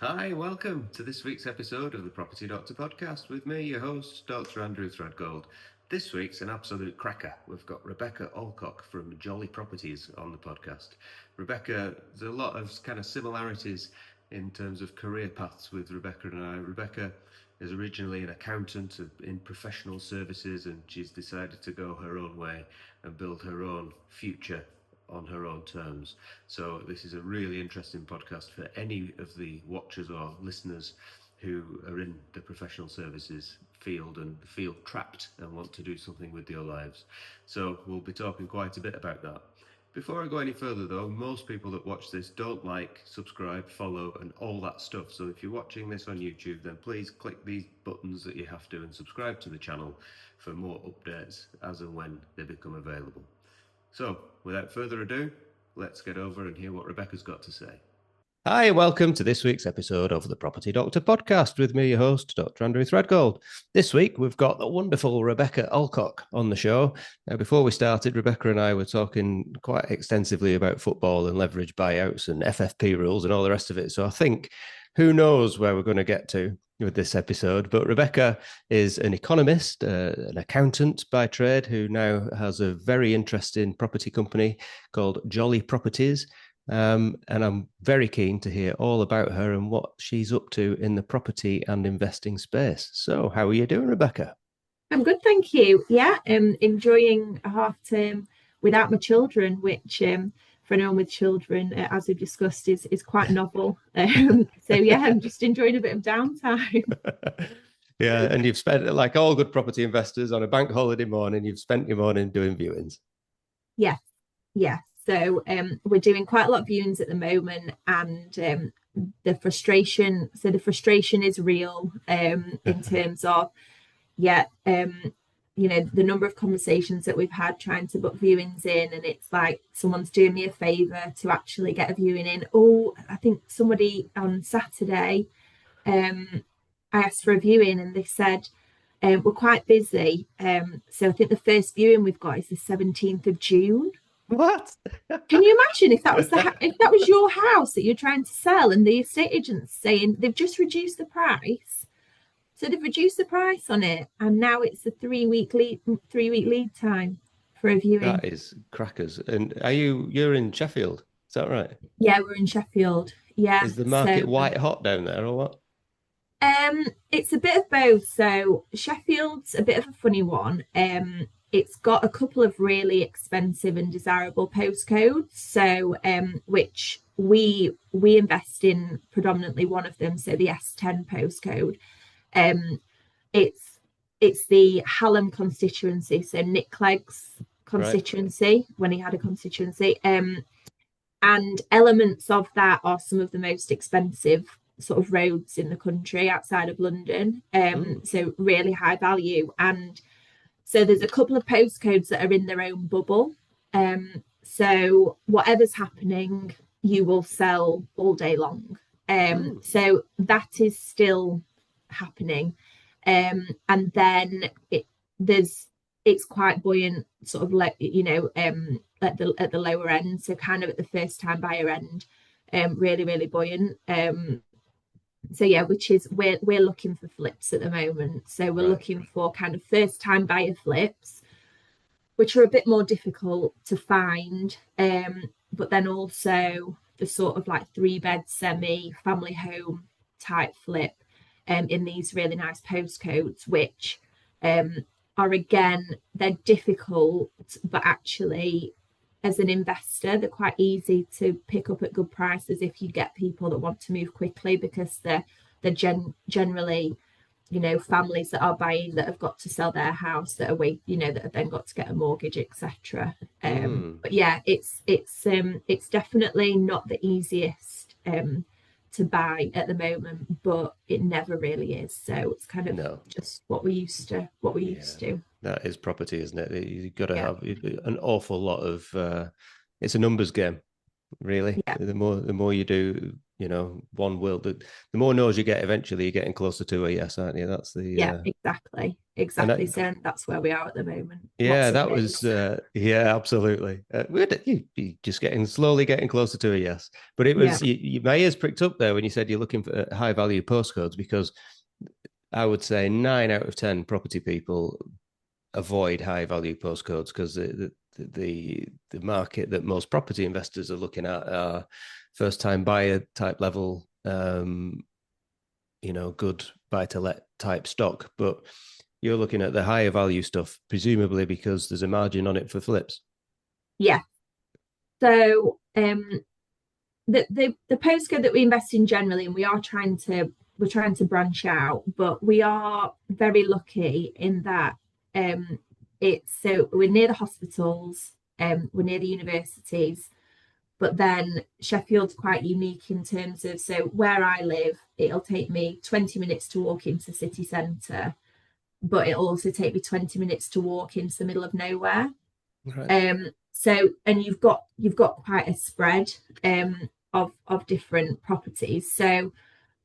Hi, welcome to this week's episode of the Property Doctor podcast with me, your host, Dr Andrew Threadgold. This week's an absolute cracker. We've got Rebecca Alcock from Jolly Properties on the podcast. Rebecca, there's a lot of kind of similarities in terms of career paths with Rebecca and I. Rebecca is originally an accountant in professional services, and she's decided to go her own way and build her own future on her own terms. So this is a really interesting podcast for any of the watchers or listeners who are in the professional services field and feel trapped and want to do something with their lives. So we'll be talking quite a bit about that. Before I go any further though, most people that watch this don't like, subscribe, follow and all that stuff. So if you're watching this on YouTube, then please click these buttons that you have to and subscribe to the channel for more updates as and when they become available. So, without further ado, let's get over and hear what Rebecca's got to say. Hi, welcome to this week's episode of the Property Doctor podcast with me, your host, Dr. Andrew Threadgold. This week, we've got the wonderful Rebecca Alcock on the show. Now, before we started, Rebecca and I were talking quite extensively about football and leverage buyouts and FFP rules and all the rest of it. So I think who knows where we're going to get to with this episode. But Rebecca is an economist, an accountant by trade, who now has a very interesting property company called Jolly Properties. And I'm very keen to hear all about her and what she's up to in the property and investing space. So how are you doing, Rebecca? I'm good, thank you. Yeah, enjoying a half term without my children, which for anyone with children, as we've discussed, is quite novel. So yeah, I'm just enjoying a bit of downtime. Yeah, and you've spent, like all good property investors, on a bank holiday morning, you've spent your morning doing viewings. Yeah, yeah. So we're doing quite a lot of viewings at the moment, and the frustration is real in terms of the number of conversations that we've had trying to book viewings in, and it's like someone's doing me a favor to actually get a viewing in. Oh, I think somebody on Saturday, I asked for a viewing and they said we're quite busy, so I think the first viewing we've got is the 17th of June. What? Can you imagine if that was if that was your house that you're trying to sell and the estate agent's saying they've just reduced the price? So they've reduced the price on it, and now it's a 3-week lead time for a viewing. That is crackers. And you're in Sheffield? Is that right? Yeah, we're in Sheffield. Yeah. Is the market white hot down there or what? It's a bit of both. So Sheffield's a bit of a funny one. It's got a couple of really expensive and desirable postcodes. So which we invest in predominantly one of them. So the S10 postcode. It's the Hallam constituency, so Nick Clegg's constituency, right, when he had a constituency. And elements of that are some of the most expensive sort of roads in the country outside of London. So really high value. And so there's a couple of postcodes that are in their own bubble. So whatever's happening, you will sell all day long. So that is still happening. And then it's quite buoyant, sort of like, at the lower end, so kind of at the first time buyer end, really, really buoyant. So yeah, which is we're looking for flips at the moment. So we're looking for kind of first time buyer flips, which are a bit more difficult to find. But then also the sort of like 3-bed semi family home type flip in these really nice postcodes, which are, again, they're difficult, but actually as an investor they're quite easy to pick up at good prices if you get people that want to move quickly, because they're generally, families that are buying that have got to sell their house, that are that have then got to get a mortgage, etc. But yeah, it's definitely not the easiest to buy at the moment, but it never really is. So it's kind of just what we used to do. That is property, isn't it? You've got to have an awful lot of it's a numbers game, really. The more you do, you know, one will. The more no's you get, eventually you're getting closer to a yes, aren't you? That's the Yeah, exactly. So that's where we are at the moment. yeah, Lots of that no's. was yeah, absolutely. You just slowly getting closer to a yes. But it Yeah. was my ears pricked up there when you said you're looking for high value postcodes, because I would say 9 out of 10 property people avoid high value postcodes because the market that most property investors are looking at are first time buyer type level, you know, good buy to let type stock. But you're looking at the higher value stuff, presumably because there's a margin on it for flips. Yeah. So the postcode that we invest in generally, and we're trying to branch out, but we are very lucky in that we're near the hospitals, we're near the universities, but then Sheffield's quite unique in terms of, so where I live, it'll take me 20 minutes to walk into city centre, but it'll also take me 20 minutes to walk into the middle of nowhere. Right. So and you've got quite a spread of different properties. So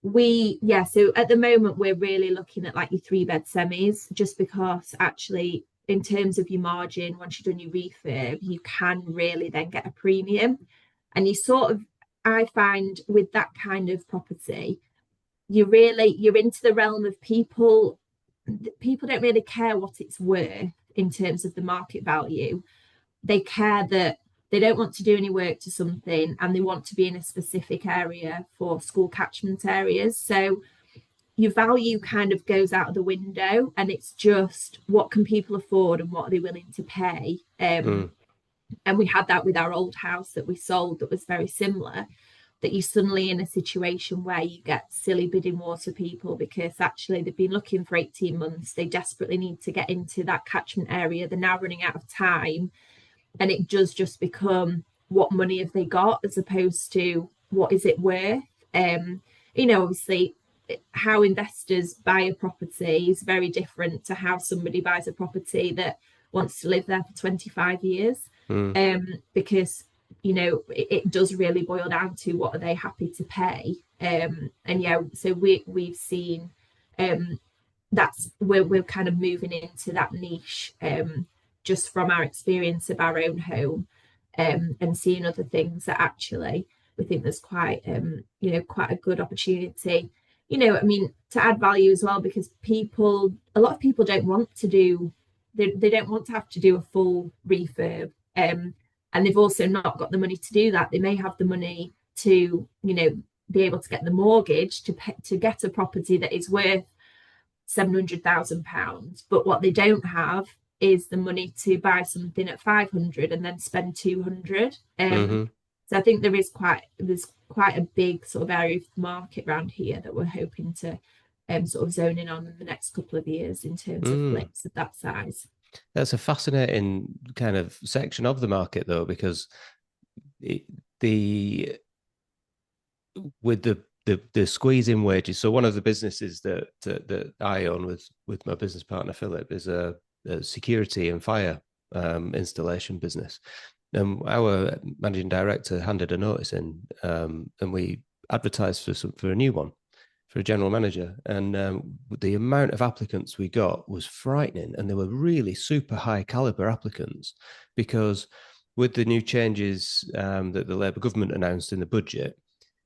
so at the moment we're really looking at like your 3-bed semis, just because actually in terms of your margin, once you've done your refurb, you can really then get a premium. And I find with that kind of property, you're into the realm of people don't really care what it's worth in terms of the market value. They care that they don't want to do any work to something and they want to be in a specific area for school catchment areas. So your value kind of goes out of the window, and it's just what can people afford and what are they willing to pay. And we had that with our old house that we sold that was very similar, that you're suddenly in a situation where you get silly bidding wars for people because actually they've been looking for 18 months. They desperately need to get into that catchment area. They're now running out of time. And it does just become what money have they got as opposed to what is it worth. Obviously how investors buy a property is very different to how somebody buys a property that wants to live there for 25 years. Because it does really boil down to what are they happy to pay. So we've seen that's we're kind of moving into that niche, just from our experience of our own home, and seeing other things that actually we think there's quite quite a good opportunity, to add value as well, because a lot of people don't want to do they don't want to have to do a full refurb, and they've also not got the money to do that. They may have the money to be able to get the mortgage to get a property that is worth £700,000, but what they don't have is the money to buy something at 500 and then spend 200. So I think there's quite a big sort of area of the market around here that we're hoping to sort of zone in on in the next couple of years in terms of flips of that size. That's a fascinating kind of section of the market, though, because with the squeeze in wages. So one of the businesses that I own with my business partner Philip is a security and fire installation business. And our managing director handed a notice in, and we advertised for a new one, for a general manager. And the amount of applicants we got was frightening, and they were really super high caliber applicants, because with the new changes that the Labour government announced in the budget,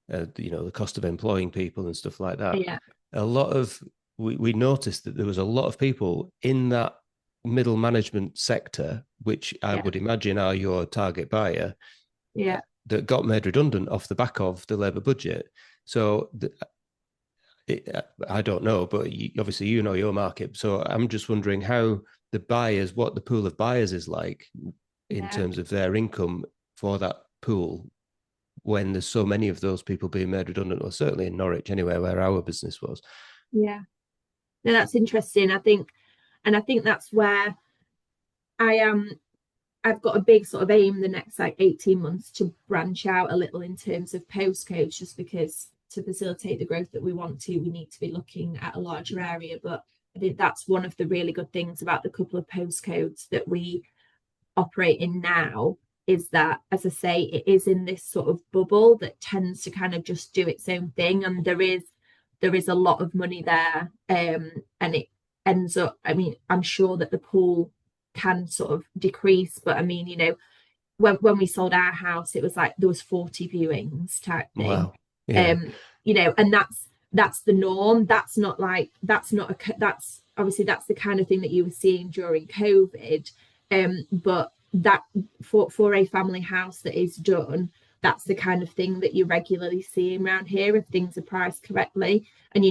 the cost of employing people and stuff like that. Yeah. A lot of we noticed that there was a lot of people in that middle management sector, which I would imagine are your target buyer, that got made redundant off the back of the Labour budget. So I don't know, but obviously you know your market. So I'm just wondering how what the pool of buyers is like in terms of their income for that pool, when there's so many of those people being made redundant, or certainly in Norwich anyway, where our business was. Yeah. No, that's interesting. I think that's where I've got a big sort of aim the next like 18 months to branch out a little in terms of postcodes, just because to facilitate the growth that we want to, we need to be looking at a larger area. But I think that's one of the really good things about the couple of postcodes that we operate in now, is that, as I say, it is in this sort of bubble that tends to kind of just do its own thing, and there is a lot of money there, and it ends up, I mean, I'm sure that the pool can sort of decrease, but I mean, when we sold our house, it was like there was 40 viewings type thing. Wow. Yeah. And that's the norm. That's not like, that's obviously that's the kind of thing that you were seeing during COVID. But that for a family house that is done, that's the kind of thing that you're regularly seeing around here if things are priced correctly. And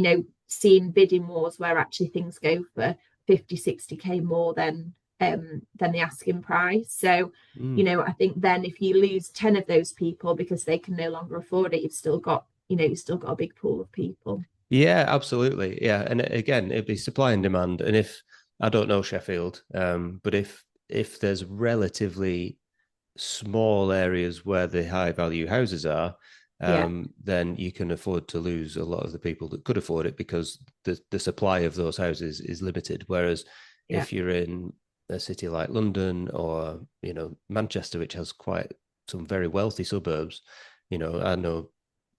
seeing bidding wars where actually things go for 50-60k more than the asking price. So I think then if you lose 10 of those people because they can no longer afford it, you've still got a big pool of people. Yeah, absolutely. Yeah. And again, it'd be supply and demand. And if I don't know Sheffield, but if there's relatively small areas where the high value houses are, then you can afford to lose a lot of the people that could afford it because the supply of those houses is limited. Whereas if you're in a city like London or Manchester, which has quite some very wealthy suburbs, I know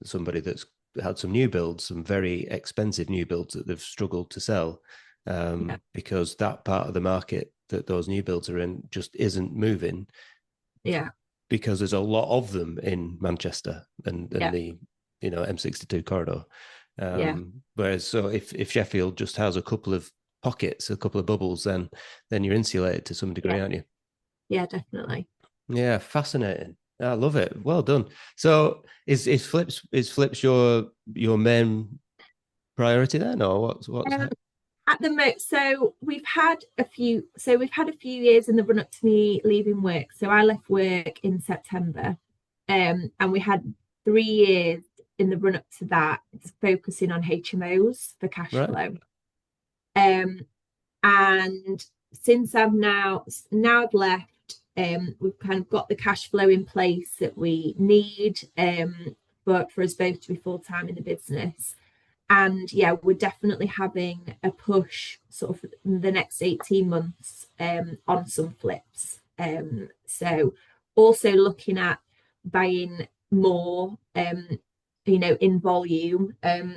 somebody that's had some new builds, some very expensive new builds that they've struggled to sell because that part of the market that those new builds are in just isn't moving. Yeah. Because there's a lot of them in Manchester and the M62 corridor. Whereas so if Sheffield just has a couple of pockets, a couple of bubbles, then you're insulated to some degree, aren't you? Yeah, definitely. Yeah, fascinating. I love it. Well done. So is flips your main priority then, or what's at the moment? So we've had a few years in the run up to me leaving work. So I left work in September, and we had 3 years in the run up to that focusing on HMOs for cash flow. And since I've left, we've kind of got the cash flow in place that we need, but for us both to be full time in the business. And we're definitely having a push sort of the next 18 months on some flips. So also looking at buying more, in volume.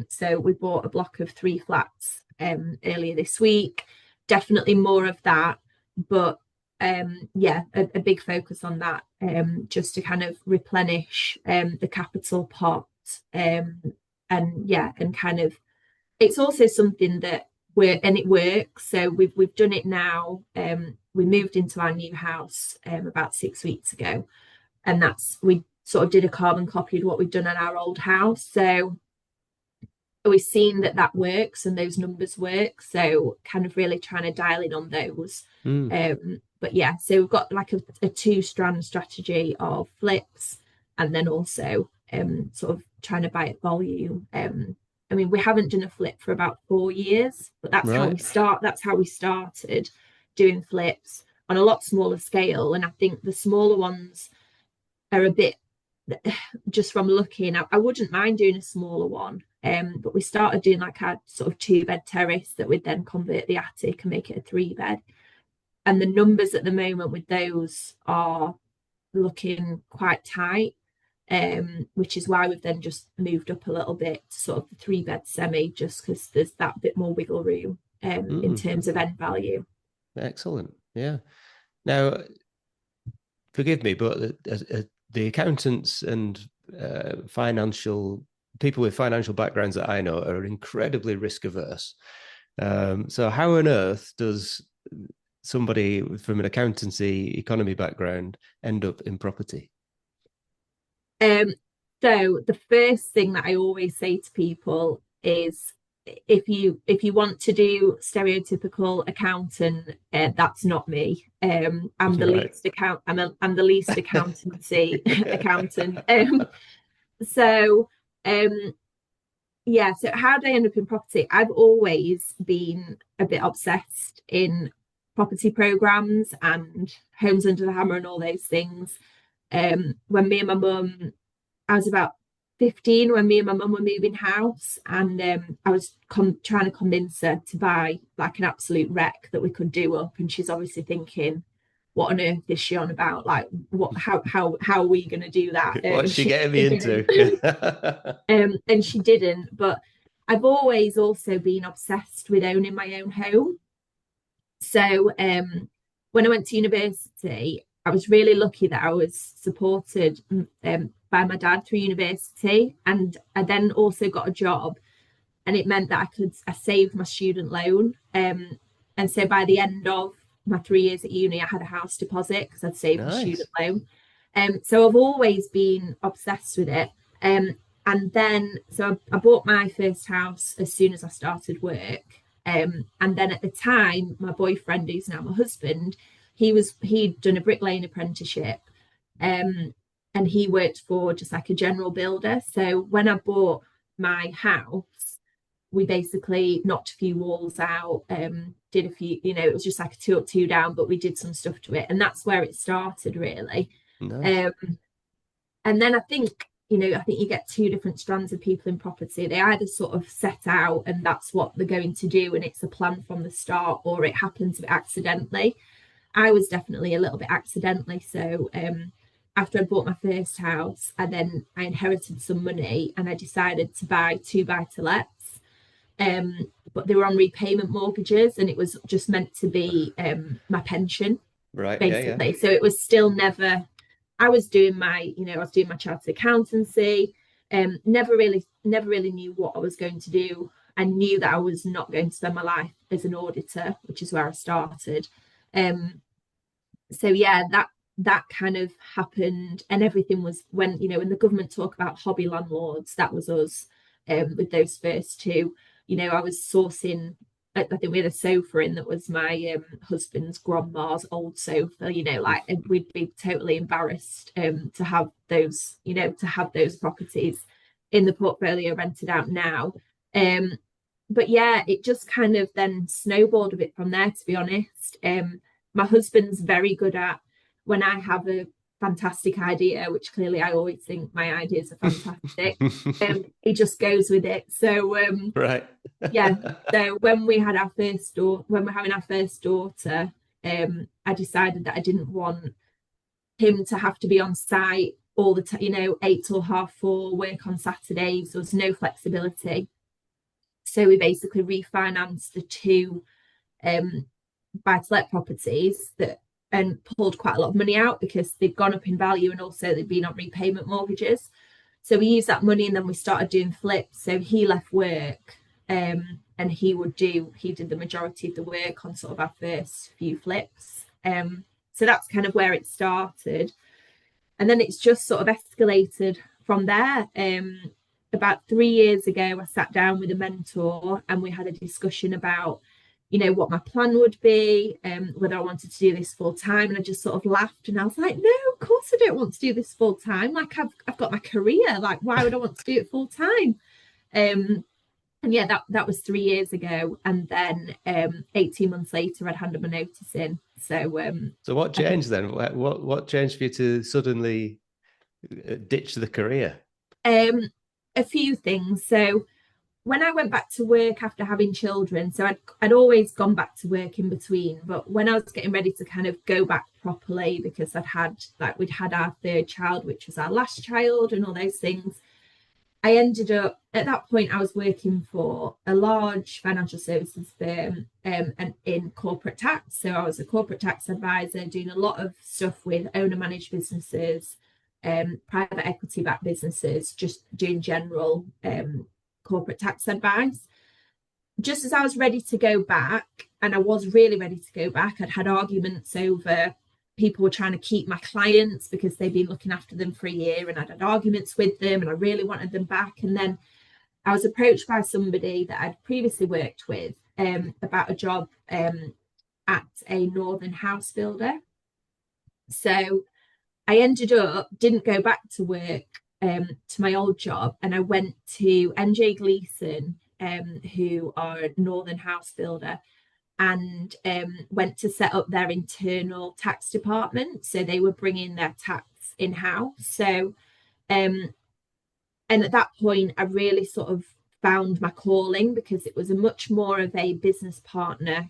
So we bought a block of 3 flats earlier this week. Definitely more of that, but a big focus on that, just to kind of replenish the capital pot, and kind of, it's also something that it works. So we've done it now. We moved into our new house about 6 weeks ago, and we sort of did a carbon copy of what we'd done at our old house. So we've seen that works and those numbers work. So kind of really trying to dial in on those. But so we've got like a 2-strand strategy of flips, and then also sort of trying to buy at volume. I mean, we haven't done a flip for about 4 years, but that's how we started doing flips on a lot smaller scale. And I think the smaller ones are a bit, just from looking, I wouldn't mind doing a smaller one. But we started doing like a sort of 2-bed terrace that would then convert the attic and make it a 3-bed. And the numbers at the moment with those are looking quite tight, which is why we've then just moved up a little bit to sort of the 3-bed semi, just because there's that bit more wiggle room in terms of end value. Excellent. Yeah. Now, forgive me, but the accountants and people with financial backgrounds that I know are incredibly risk averse. So how on earth does somebody from an accountancy economy background end up in property? So the first thing that I always say to people is, if you want to do stereotypical accountant, that's not me. I'm the least I'm the least accountancy accountant. So how did I end up in property? I've always been a bit obsessed in property programs and homes under the hammer and all those things. When me and my mum, I was about 15 when me and my mum were moving house, and I was trying to convince her to buy like an absolute wreck that we could do up, and she's obviously thinking, what on earth is she on about? Like, what? How are we going to do that? What's she getting me into? And she didn't. But I've always also been obsessed with owning my own home. So when I went to university, I was really lucky that I was supported by my dad through university, and I then also got a job, and it meant that I saved my student loan. And so by the end of my 3 years at uni, I had a house deposit because I'd saved my student loan. So I've always been obsessed with it. And then so I bought my first house as soon as I started work. And then at the time, my boyfriend, who's now my husband, he'd done a bricklaying apprenticeship. And he worked for just like a general builder. So when I bought my house, we basically knocked a few walls out, did a few, it was just like a 2 up, 2 down, but we did some stuff to it. And that's where it started, really. Nice. And then I think you get 2 different strands of people in property. They either sort of set out and that's what they're going to do and it's a plan from the start, or it happens accidentally. I was definitely a little bit accidentally. So after I bought my first house, I inherited some money and I decided to buy 2 buy-to-lets. But they were on repayment mortgages and it was just meant to be my pension, right? Basically. Yeah. So it was still never. I was doing my chartered accountancy. Never really knew what I was going to do. I knew that I was not going to spend my life as an auditor, which is where I started. So yeah, that kind of happened, and everything was when the government talk about hobby landlords, that was us. With those first 2, I was sourcing. I think we had a sofa in that was my husband's grandma's old sofa. Like we'd be totally embarrassed to have those, properties in the portfolio rented out now. But yeah, it just kind of then snowballed a bit from there, to be honest. My husband's very good at, when I have a fantastic idea, which clearly I always think my ideas are fantastic, he just goes with it. So right. Yeah. So when we're having our first daughter, I decided that I didn't want him to have to be on site all the time, 8 till 4:30, work on Saturdays. There was no flexibility. So we basically refinanced the 2 buy-to-let properties and pulled quite a lot of money out because they'd gone up in value and also they'd been on repayment mortgages. So we used that money and then we started doing flips. So he left work and he did the majority of the work on sort of our first few flips. So that's kind of where it started. And then it's just sort of escalated from there. About 3 years ago, I sat down with a mentor and we had a discussion about what my plan would be, whether I wanted to do this full time. And I just sort of laughed and I was like, no, of course I don't want to do this full time. Like I've got my career. Like, why would I want to do it full time? And yeah, that was 3 years ago. And then 18 months later, I'd handed my notice in. So what changed then? What changed for you to suddenly ditch the career? A few things. So when I went back to work after having children, so I'd always gone back to work in between, but when I was getting ready to kind of go back properly, because we'd had our 3rd child, which was our last child, and all those things, I ended up, at that point, I was working for a large financial services firm and in corporate tax. So I was a corporate tax advisor doing a lot of stuff with owner-managed businesses, private equity-backed businesses, just doing general corporate tax advice. Just as I was ready to go back, and I was really ready to go back, I'd had arguments over people were trying to keep my clients because they'd been looking after them for a year, and I'd had arguments with them and I really wanted them back. And then I was approached by somebody that I'd previously worked with about a job at a northern house builder. So I didn't go back to work to my old job, and I went to NJ Gleeson, who are a northern house builder, and went to set up their internal tax department. So they were bringing their tax in-house. So and at that point I really sort of found my calling, because it was a much more of a business partner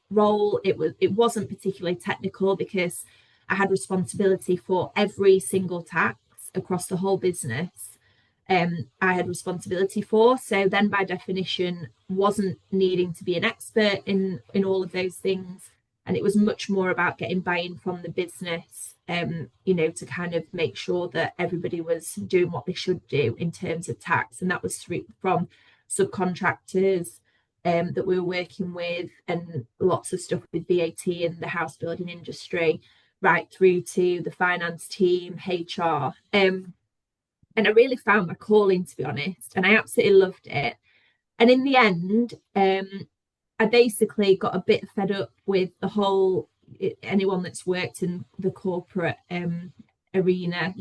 role. It wasn't particularly technical because I had responsibility for every single tax across the whole business. I had responsibility for, so then by definition wasn't needing to be an expert in all of those things, and it was much more about getting buy-in from the business, to kind of make sure that everybody was doing what they should do in terms of tax, and that was from subcontractors that we were working with, and lots of stuff with VAT and the house building industry, right through to the finance team, HR. And I really found my calling, to be honest, and I absolutely loved it. And in the end, I basically got a bit fed up with the whole, anyone that's worked in the corporate arena,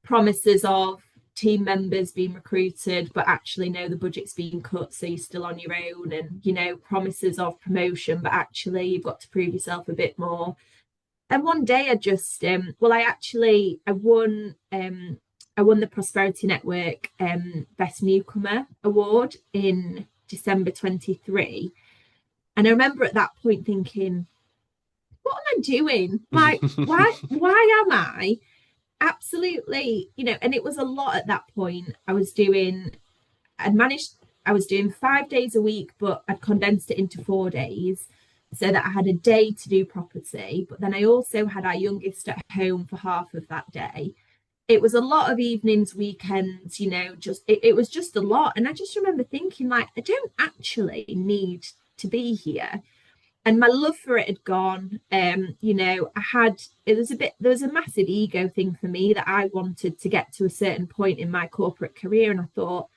promises of team members being recruited, but actually no, the budget's being cut, so you're still on your own, and promises of promotion, but actually you've got to prove yourself a bit more. And one day I just I won the Prosperity Network Best Newcomer Award in December 23. And I remember at that point thinking, what am I doing? Like, why am I absolutely, and it was a lot at that point. I was doing 5 days a week, but I'd condensed it into 4 days so that I had a day to do property. But then I also had our youngest at home for half of that day. It was a lot of evenings, weekends, it was just a lot. And I just remember thinking, like, I don't actually need to be here. And my love for it had gone. There was a massive ego thing for me that I wanted to get to a certain point in my corporate career. And I thought,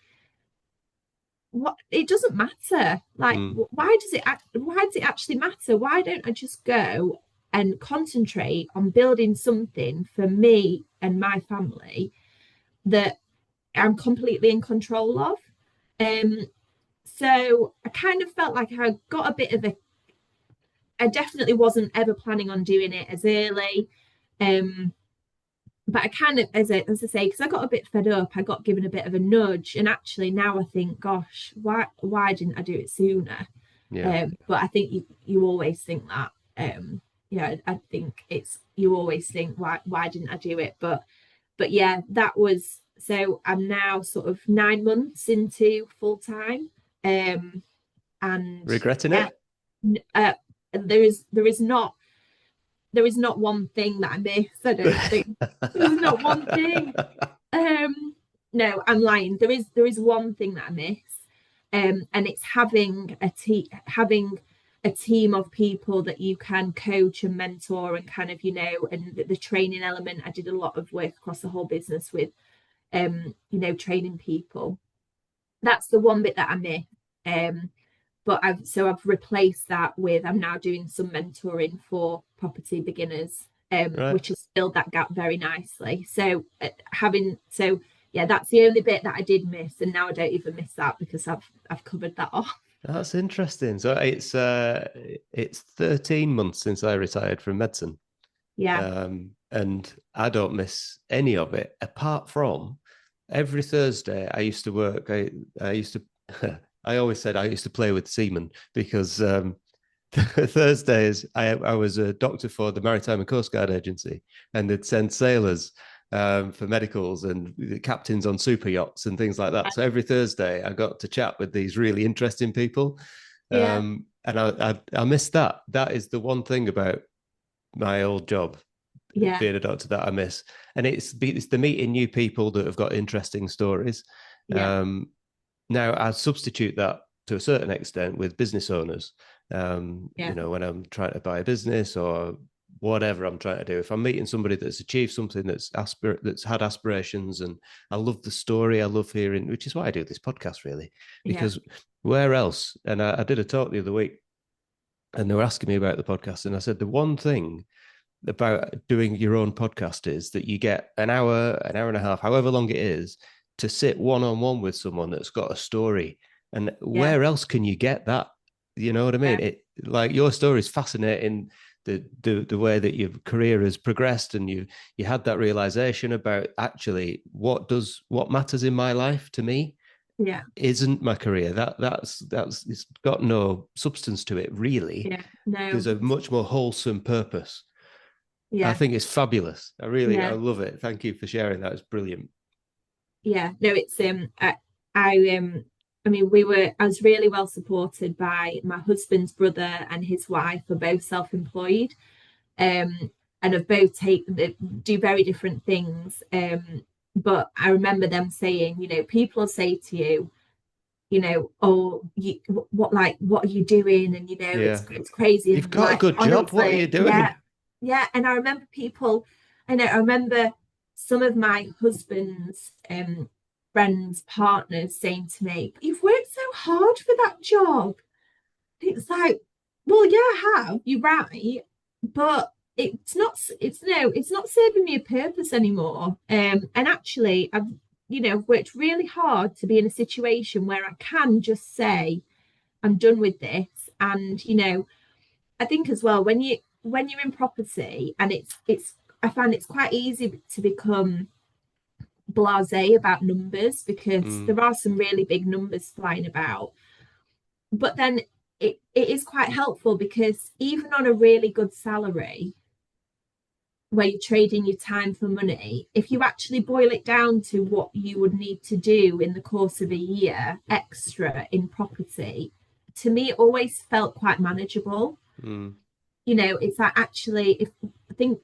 what, it doesn't matter. Like, why does it actually matter? Why don't I just go and concentrate on building something for me and my family that I'm completely in control of? So I kind of felt like I got a bit of I definitely wasn't ever planning on doing it as early. But I kind of, as I say, because I got a bit fed up, I got given a bit of a nudge. And actually now I think, gosh, why didn't I do it sooner? Yeah. But I think you always think that. I think you always think, why didn't I do it? But yeah, that was, so I'm now sort of 9 months into full time. And Regretting it? There is not one thing that I miss. I don't think there's not one thing. No, I'm lying. There is one thing that I miss, and it's having a team of people that you can coach and mentor and kind of, and the training element. I did a lot of work across the whole business with, training people. That's the one bit that I miss. But I've replaced that with, I'm now doing some mentoring for property beginners, Right. which has filled that gap very nicely. So yeah, that's the only bit that I did miss, and now I don't even miss that because I've covered that off. That's interesting. So it's 13 months since I retired from medicine. Yeah. And I don't miss any of it apart from every Thursday I used to work. I used to I always said I used to play with seamen because Thursdays I was a doctor for the Maritime and Coast Guard Agency, and they'd send sailors for medicals and captains on super yachts and things like that. So every Thursday I got to chat with these really interesting people. Yeah. And I missed that. That is the one thing about my old job, being a doctor, that I miss. And it's the meeting new people that have got interesting stories. Yeah. Now I substitute that to a certain extent with business owners. When I'm trying to buy a business or whatever I'm trying to do, if I'm meeting somebody that's achieved something, that's had aspirations, and I love the story, I love hearing, which is why I do this podcast, really, because where else? And I did a talk the other week, and they were asking me about the podcast, and I said the one thing about doing your own podcast is that you get an hour and a half, however long it is, to sit one-on-one with someone that's got a story. And where else can you get that? You know what I mean? It, like, your story is fascinating, the way that your career has progressed, and you had that realization about actually what matters in my life to me. Yeah. isn't my career. That's it's got no substance to it, really. Yeah. No. There's a much more wholesome purpose. I Yeah. think it's fabulous. I Yeah. love it. Thank you for sharing that. It's brilliant. Yeah. No, it's I mean, I was really well supported by my husband's brother and his wife are both self-employed, um, and have both do very different things. But I remember them saying, people will say to you, oh, what are you doing? And Yeah. it's crazy. You've And got a like, good job. What are you honestly, doing? yeah, yeah. And I remember I remember some of my husband's friends, partners saying to me, "But you've worked so hard for that job." It's like, well, yeah, I have. You're right, but it's not serving me a purpose anymore. And actually, I've worked really hard to be in a situation where I can just say, I'm done with this. And I think as well when you're in property, and I find it's quite easy to become blasé about numbers because Mm. there are some really big numbers flying about. But then it is quite helpful because even on a really good salary where you're trading your time for money, if you actually boil it down to what you would need to do in the course of a year extra in property, to me, it always felt quite manageable. Mm. It's like actually, if I think,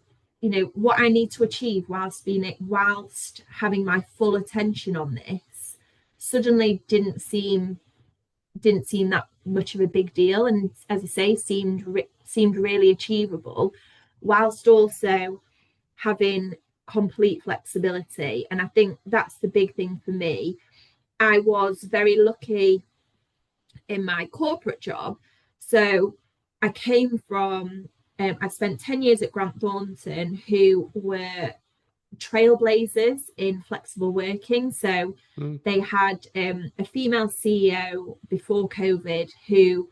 what I need to achieve whilst having my full attention on this, suddenly didn't seem that much of a big deal, and as I say, seemed really achievable, whilst also having complete flexibility. And I think that's the big thing for me. I was very lucky in my corporate job. So I came from, I spent 10 years at Grant Thornton, who were trailblazers in flexible working. So Mm. they had a female CEO before COVID who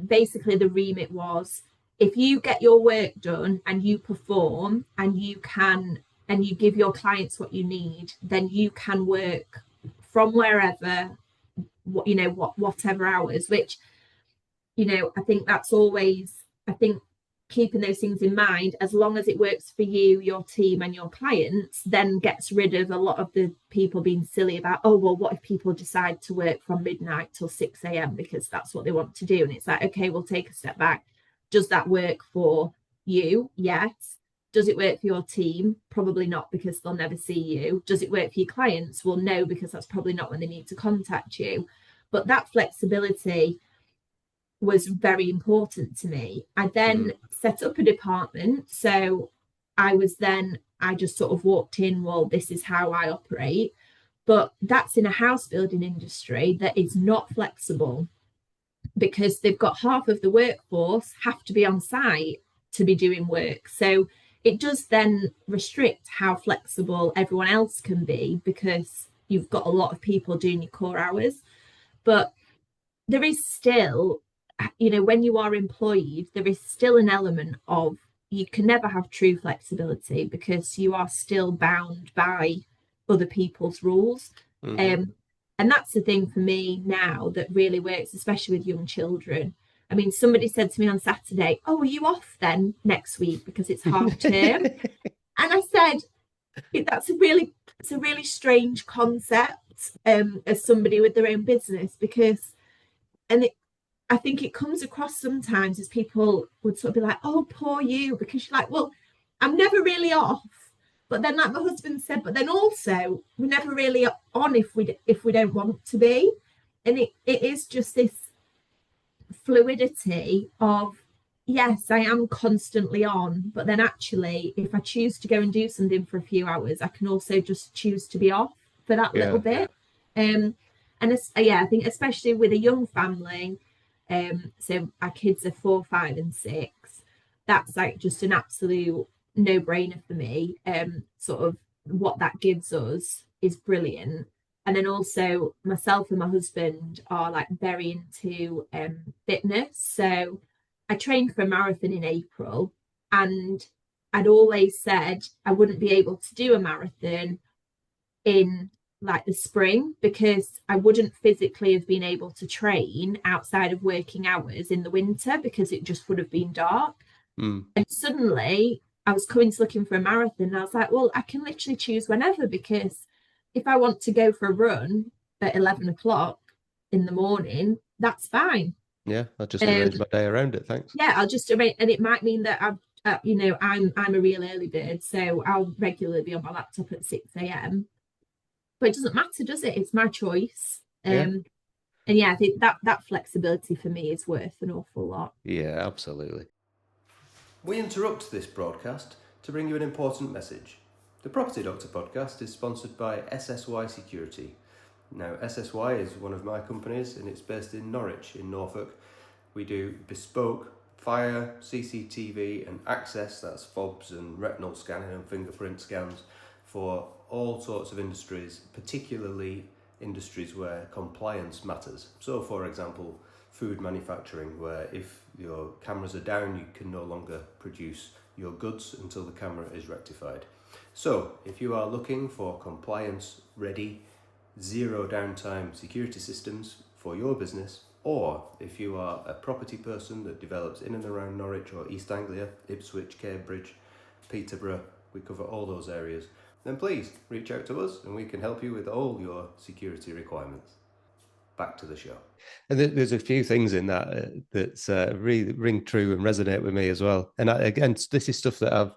basically the remit was, if you get your work done and you perform and you give your clients what you need, then you can work from wherever, whatever hours, which I think that's always, I think keeping those things in mind, as long as it works for you, your team, and your clients, then gets rid of a lot of the people being silly about, oh, well, what if people decide to work from midnight till 6 a.m. because that's what they want to do? And it's like, okay, we'll take a step back. Does that work for you? Yes. Does it work for your team? Probably not, because they'll never see you. Does it work for your clients? Well, no, because that's probably not when they need to contact you. But that flexibility was very important to me. I then set up a department. So I just sort of walked in, well, this is how I operate. But that's in a house building industry that is not flexible, because they've got half of the workforce have to be on site to be doing work. So it does then restrict how flexible everyone else can be, because you've got a lot of people doing your core hours. But there is still, when you are employed, there is still an element of, you can never have true flexibility because you are still bound by other people's rules. And that's the thing for me now that really works, especially with young children. I mean, somebody said to me on Saturday, oh, are you off then next week because it's half term? And I said, it's a really strange concept, as somebody with their own business, because, I think it comes across sometimes as people would sort of be like, oh, poor you, because you're like, well, I'm never really off. But then, like my husband said, but then also we're never really on if we don't want to be. And it is just this fluidity of, yes, I am constantly on, but then actually, if I choose to go and do something for a few hours, I can also just choose to be off for that little bit. And I think especially with a young family, so our kids are 4, 5, and 6. That's like just an absolute no-brainer for me. Sort of what that gives us is brilliant. And then also myself and my husband are like very into fitness. So I trained for a marathon in April, and I'd always said I wouldn't be able to do a marathon in like the spring, because I wouldn't physically have been able to train outside of working hours in the winter because it just would have been dark. Mm. And suddenly I was coming to looking for a marathon, and I was like, well, I can literally choose whenever, because if I want to go for a run at 11 o'clock in the morning, that's fine. Yeah, I'll just arrange my day around it. Thanks. Yeah, I'll just arrange, and it might mean that I'm a real early bird, so I'll regularly be on my laptop at 6 a.m. But it doesn't matter, does it? It's my choice. Yeah. And yeah, I think that flexibility for me is worth an awful lot. Yeah, absolutely. We interrupt this broadcast to bring you an important message. The Property Doctor podcast is sponsored by SSY Security. Now, SSY is one of my companies, and it's based in Norwich in Norfolk. We do bespoke fire, CCTV and access, that's fobs and retinal scanning and fingerprint scans, for all sorts of industries, particularly industries where compliance matters. So, for example, food manufacturing, where if your cameras are down, you can no longer produce your goods until the camera is rectified. So, if you are looking for compliance-ready, zero downtime security systems for your business, or if you are a property person that develops in and around Norwich or East Anglia, Ipswich, Cambridge, Peterborough, we cover all those areas, then please reach out to us and we can help you with all your security requirements. Back to the show. And there's a few things in that that's really ring true and resonate with me as well. And again, this is stuff that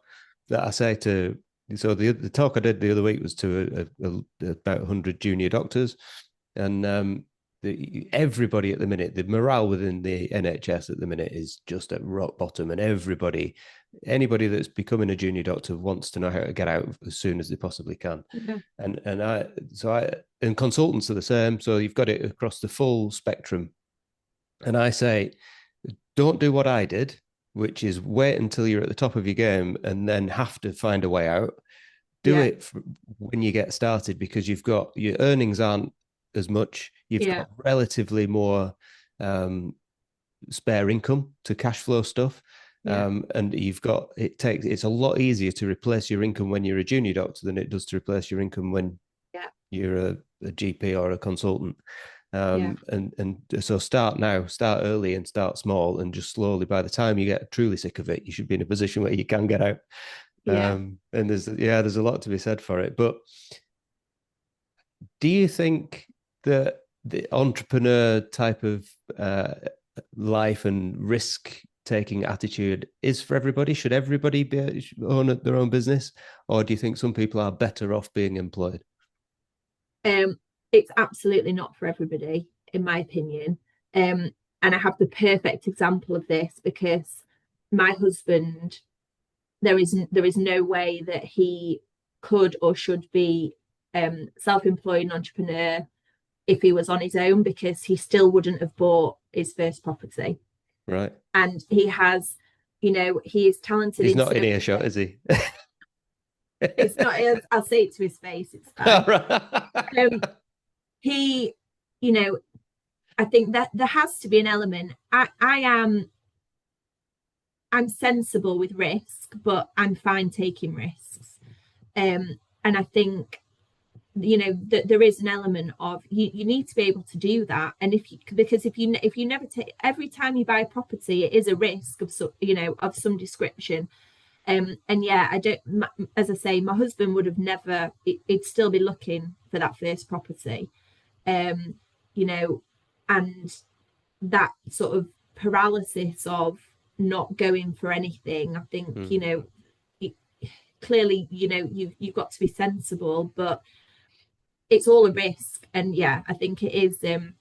I say to. So the talk I did the other week was to about 100 junior doctors, and everybody at the minute, the morale within the NHS at the minute is just at rock bottom, and anybody that's becoming a junior doctor wants to know how to get out as soon as they possibly can. Mm-hmm. And consultants are the same. So you've got it across the full spectrum. And I say, don't do what I did, which is wait until you're at the top of your game and then have to find a way out. Do it when you get started, because your earnings aren't as much. You've got relatively more spare income to cash flow stuff. And it's a lot easier to replace your income when you're a junior doctor than it does to replace your income when you're a GP or a consultant. And so start now, start early and start small, and just slowly, by the time you get truly sick of it, you should be in a position where you can get out. And there's a lot to be said for it. But do you think that the entrepreneur type of life and risk taking attitude is for everybody? Should everybody own their own business, or do you think some people are better off being employed? It's absolutely not for everybody, in my opinion. And I have the perfect example of this, because my husband, there is no way that he could or should be self-employed entrepreneur if he was on his own, because he still wouldn't have bought his first property. Right. And he has, he is talented. He's not in earshot, is he? It's not. I'll say it to his face. It's fine. He, I think that there has to be an element. I'm sensible with risk, but I'm fine taking risks. And I think, that there is an element of you need to be able to do that. And if you never take, every time you buy a property, it is a risk of some description. And I don't, as I say, my husband would have never, he'd still be looking for that first property. And that sort of paralysis of not going for anything, I think, clearly, you've got to be sensible, but it's all a risk. And I think it is. And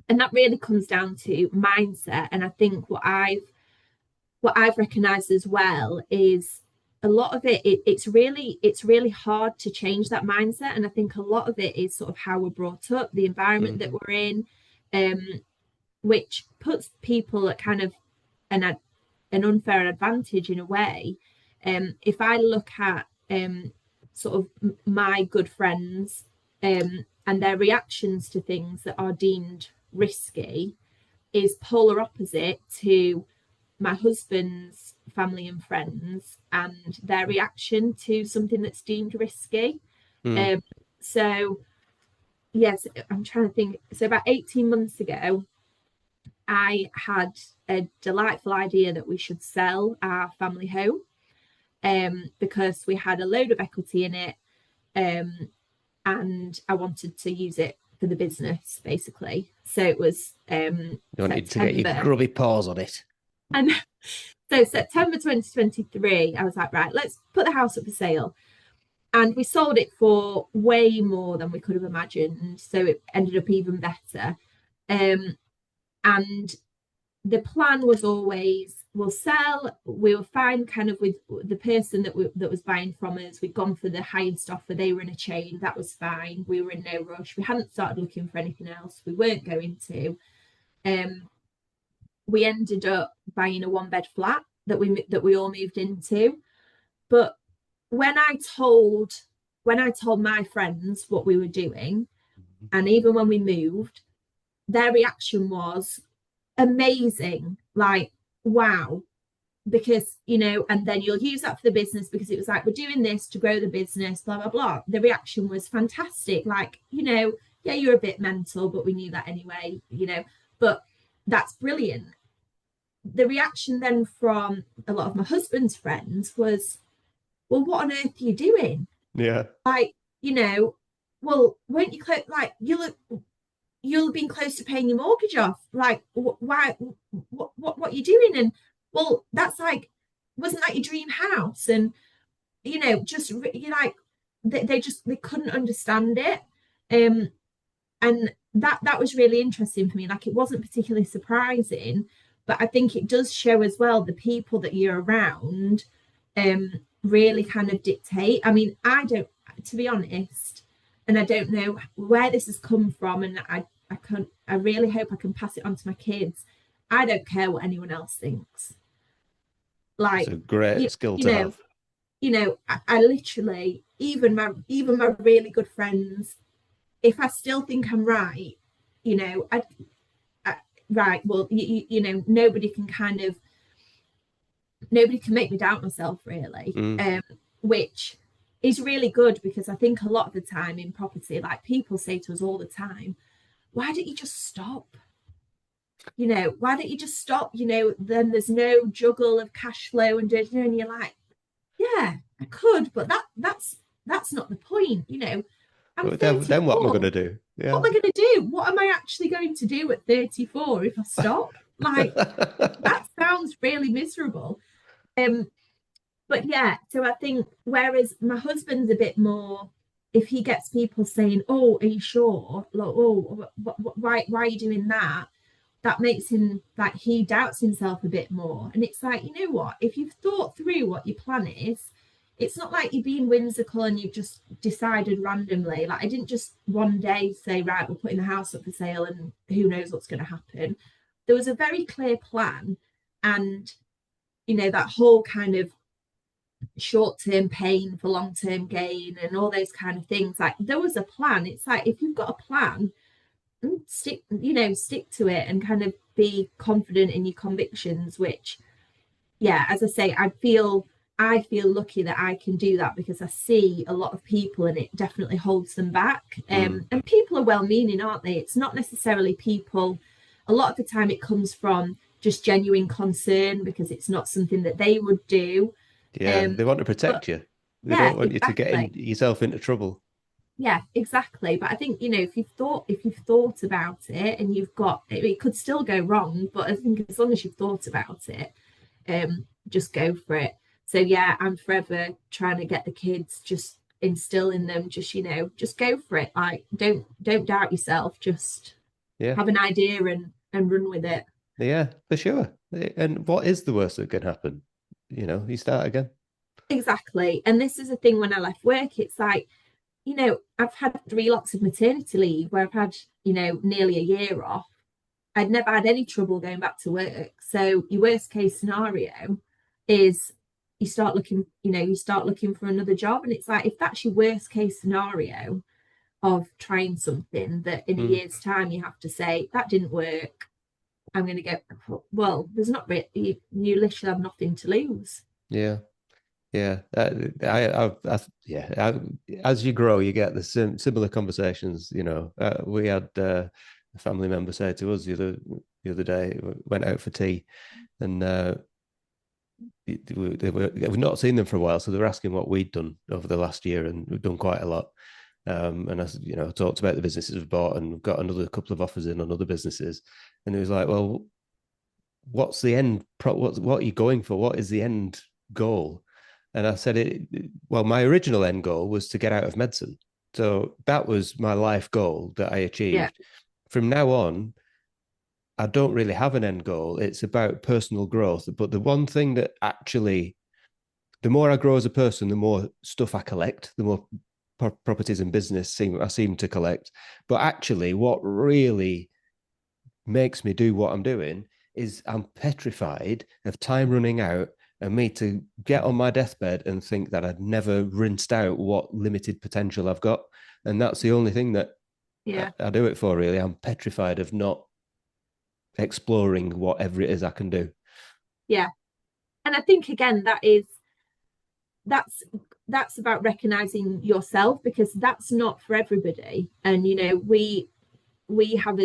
that really comes down to mindset. And I think what I've recognized as well is a lot of it's really hard to change that mindset. And I think a lot of it is sort of how we're brought up, the environment that we're in, which puts people at kind of an unfair advantage in a way. If I look at sort of my good friends and their reactions to things that are deemed risky, is polar opposite to my husband's family and friends and their reaction to something that's deemed risky. So yes, I'm trying to think. So about 18 months ago, I had a delightful idea that we should sell our family home, because we had a load of equity in it, and I wanted to use it for the business, basically. So it was You wanted to get your September. grubby paws on it. And so September 2023, I was like, right, let's put the house up for sale. And we sold it for way more than we could have imagined. So it ended up even better. And the plan was always, we'll sell, we were fine kind of with the person that was buying from us. We'd gone for the highest offer. They were in a chain. That was fine. We were in no rush. We hadn't started looking for anything else. We weren't going to. We ended up buying a 1-bed flat that we all moved into. But when I told my friends what we were doing, and even when we moved, their reaction was amazing, like, wow. Because, and then you'll use that for the business, because it was like, we're doing this to grow the business, blah blah blah. The reaction was fantastic, like, yeah, you're a bit mental, but we knew that anyway, but that's brilliant. The reaction then from a lot of my husband's friends was, well, what on earth are you doing? Yeah. Like, well, weren't you like, you'll have been close to paying your mortgage off. Like, why? What are you doing? And well, that's like, wasn't that your dream house? And just like, they couldn't understand it. And that was really interesting for me. Like, it wasn't particularly surprising, but I think it does show as well the people that you're around really kind of dictate. I mean, I don't, to be honest, and I don't know where this has come from, and I really hope I can pass it on to my kids. I don't care what anyone else thinks. Like, it's a great skill to have. I literally, even my really good friends, if I still think I'm right, right, well, nobody can make me doubt myself, really. Which is really good, because I think a lot of the time in property, like, people say to us all the time, why don't you just stop? Why don't you just stop? Then there's no juggle of cash flow and you're like, yeah, I could, but that's not the point. I'm then what am I going to do? Yeah. What am I going to do? What am I actually going to do at 34 if I stop? Like, that sounds really miserable. But yeah, so I think, whereas my husband's a bit more, if he gets people saying, oh, are you sure? Like, oh, why are you doing that? That makes him, like, he doubts himself a bit more. And it's like, you know what? If you've thought through what your plan is, it's not like you're being whimsical and you've just decided randomly. Like, I didn't just one day say, right, we're putting the house up for sale and who knows what's going to happen. There was a very clear plan, and, that whole kind of short-term pain for long-term gain and all those kind of things. Like, there was a plan. It's like, if you've got a plan, stick to it and kind of be confident in your convictions, which, yeah, as I say, I feel lucky that I can do that, because I see a lot of people and it definitely holds them back. And people are well-meaning, aren't they? It's not necessarily people, a lot of the time it comes from just genuine concern, because it's not something that they would do. Yeah, they want to protect you. They don't want you to get yourself into trouble. Yeah, exactly. But I think, if you've thought about it, and you've got, it could still go wrong, but I think as long as you've thought about it, just go for it. So yeah, I'm forever trying to get the kids, just instill in them, just go for it. Like, don't doubt yourself. Just have an idea and run with it. Yeah, for sure. And what is the worst that can happen? You start again. Exactly. And this is the thing, when I left work, it's like, I've had 3 lots of maternity leave where I've had, nearly a year off. I'd never had any trouble going back to work. So your worst case scenario is you start looking for another job. And it's like, if that's your worst case scenario of trying something that in a year's time you have to say, that didn't work, I'm going to go, well, there's not really, you literally have nothing to lose. Yeah. Yeah, as you grow, you get the similar conversations. We had a family member say to us the other day, we went out for tea, and we've not seen them for a while, so they were asking what we'd done over the last year, and we've done quite a lot. And I talked about the businesses we've bought, and we've got another couple of offers in on other businesses, and it was like, well, what's the end? What are you going for? What is the end goal? And I said, well, my original end goal was to get out of medicine. So that was my life goal that I Yeah, achieved. From now on, I don't really have an end goal. It's about personal growth. But the one thing that actually, the more I grow as a person, the more stuff I collect, the more properties and business I seem to collect. But actually, what really makes me do what I'm doing is I'm petrified of time running out and me to get on my deathbed and think that I'd never rinsed out what limited potential I've got. And that's the only thing that yeah, I do it for, really. I'm petrified of not exploring whatever it is I can do. yeah. And I think again that's that's about recognizing yourself, because that's not for everybody. And we have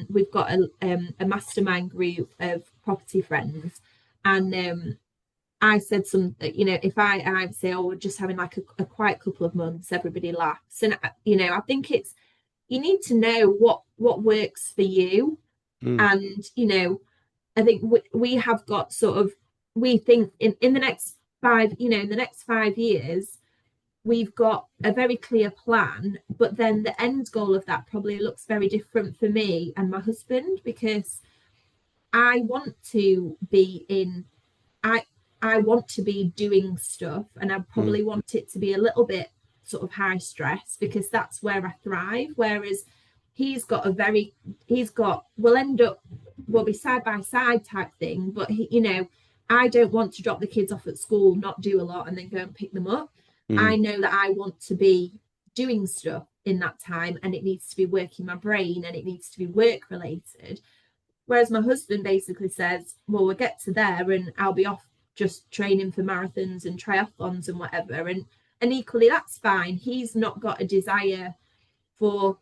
we've got a mastermind group of property friends, and I said if I say, oh, we're just having like a quiet couple of months, everybody laughs. And I think it's, you need to know what works for you. Mm, And I think we have got sort of, we think in the next in the next 5 years, we've got a very clear plan, but then the end goal of that probably looks very different for me and my husband, because I want to be in I I want to be doing stuff, and I mm, probably want it to be a little bit sort of high stress, because that's where I thrive. Whereas we'll end up, we'll be side by side type thing, but I don't want to drop the kids off at school, not do a lot, and then go and pick them up. I mm, know that I want to be doing stuff in that time, and it needs to be working my brain, and it needs to be work related. Whereas my husband basically says, well, we'll get to there and I'll be off just training for marathons and triathlons and whatever. And equally, that's fine. He's not got a desire for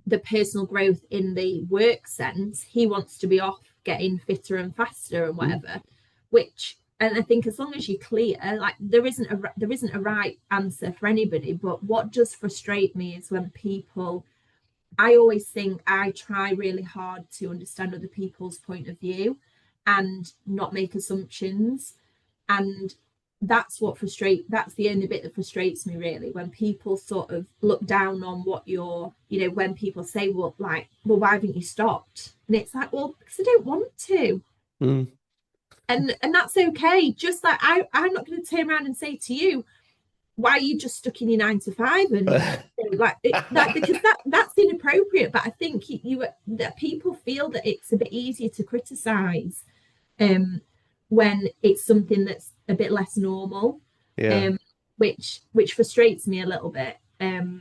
the personal growth in the work sense. He wants to be off getting fitter and faster and mm, whatever, which, and I think as long as you're clear, like there isn't a right answer for anybody. But what does frustrate me is when people, I always think I try really hard to understand other people's point of view and not make assumptions. And that's the only bit that frustrates me, really, when people sort of look down on what you're, when people say, well, like, well, why haven't you stopped? And it's like, well, because I don't want to. mm. And that's okay. Just like I'm not going to turn around and say to you, why are you just stuck in your 9 to 5 and that, because that's inappropriate. But I think that people feel that it's a bit easier to criticize when it's something that's a bit less normal, Yeah. um which frustrates me a little bit, Have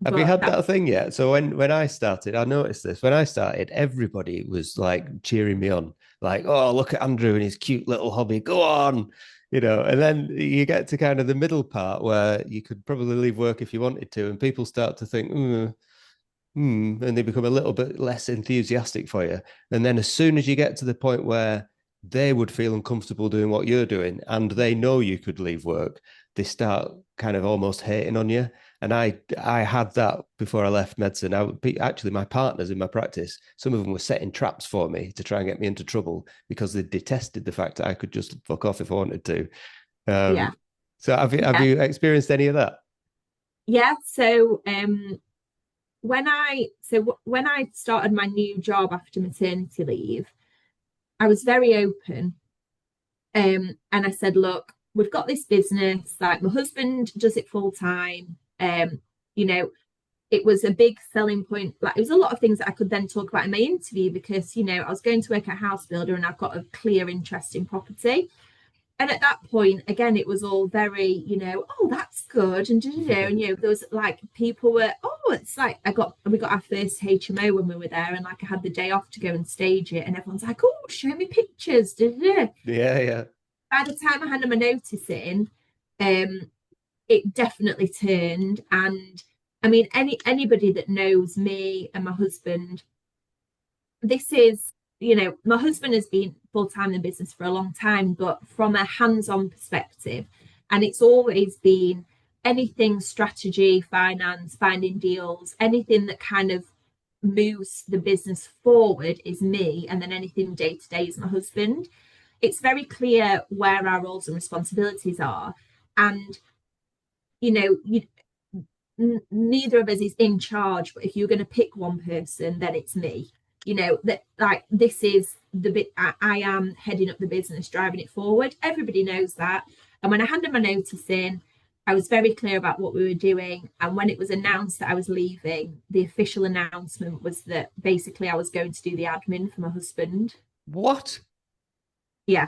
you but had that that thing yet? So when I started, I noticed this. When I started, everybody was like cheering me on, like, "Oh, look at Andrew and his cute little hobby. Go on." And then you get to kind of the middle part where you could probably leave work if you wanted to, and people start to think, and they become a little bit less enthusiastic for you. And then as soon as you get to the point where they would feel uncomfortable doing what you're doing and they know you could leave work, they start kind of almost hating on you. And I had that before I left medicine. Actually, my partners in my practice, some of them were setting traps for me to try and get me into trouble because they detested the fact that I could just fuck off if I wanted to. yeah, So have yeah, you experienced any of that? yeah. So when I started my new job after maternity leave, I was very open. And I said, look, we've got this business, like my husband does it full time. You know, it was a big selling point. Like it was a lot of things that I could then talk about in my interview, because, I was going to work at a house builder and I've got a clear interest in property. And at that point, again, it was all very, oh, that's good. And there was like people were, oh, it's like we got our first HMO when we were there, and like I had the day off to go and stage it, and everyone's like, oh, show me pictures. Yeah, yeah. by the time I handed my notice in, it definitely turned. And I mean, anybody that knows me and my husband, this is, my husband has been full time in business for a long time, but from a hands on perspective, and it's always been anything strategy, finance, finding deals, anything that kind of moves the business forward is me, and then anything day to day is my husband. It's very clear where our roles and responsibilities are, and you neither of us is in charge, but if you're going to pick one person, then it's me. That, like, this is the bit I am heading up the business, driving it forward. Everybody knows that. And when I handed my notice in, I was very clear about what we were doing. And when it was announced that I was leaving, the official announcement was that basically I was going to do the admin for my husband. What? Yeah.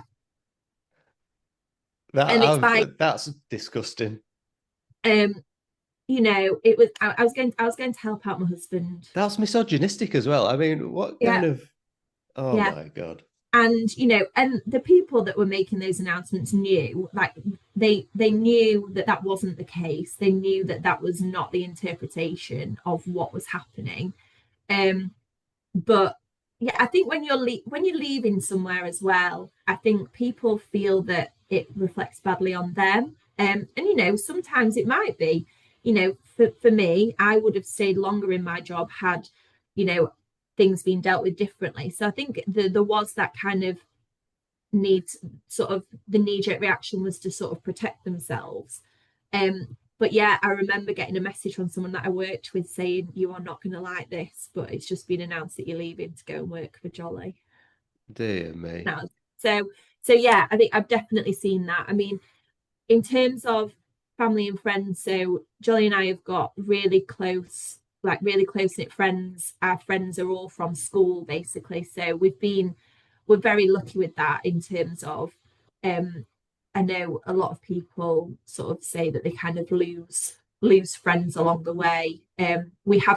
And it's like, that's disgusting. It was, I was going to help out my husband. That's misogynistic as well. I mean, what Yeah. kind of? Oh Yeah. my God. And and the people that were making those announcements knew, like, they knew that that wasn't the case. They knew that that was not the interpretation of what was happening. But yeah, I think when you're leaving somewhere as well, I think people feel that it reflects badly on them. And sometimes it might be, for me, I would have stayed longer in my job had, things been dealt with differently. So I think there was that kind of need, sort of the knee-jerk reaction was to sort of protect themselves. But yeah, I remember getting a message from someone that I worked with saying, "You are not going to like this, but it's just been announced that you're leaving to go and work for Jolly." Dear me. Now, so yeah, I think I've definitely seen that. I mean, in terms of family and friends, so Jolly and I have got really close, like really close knit friends. Our friends are all from school, basically. So we're very lucky with that in terms of, I know a lot of people sort of say that they kind of lose friends along the way. We've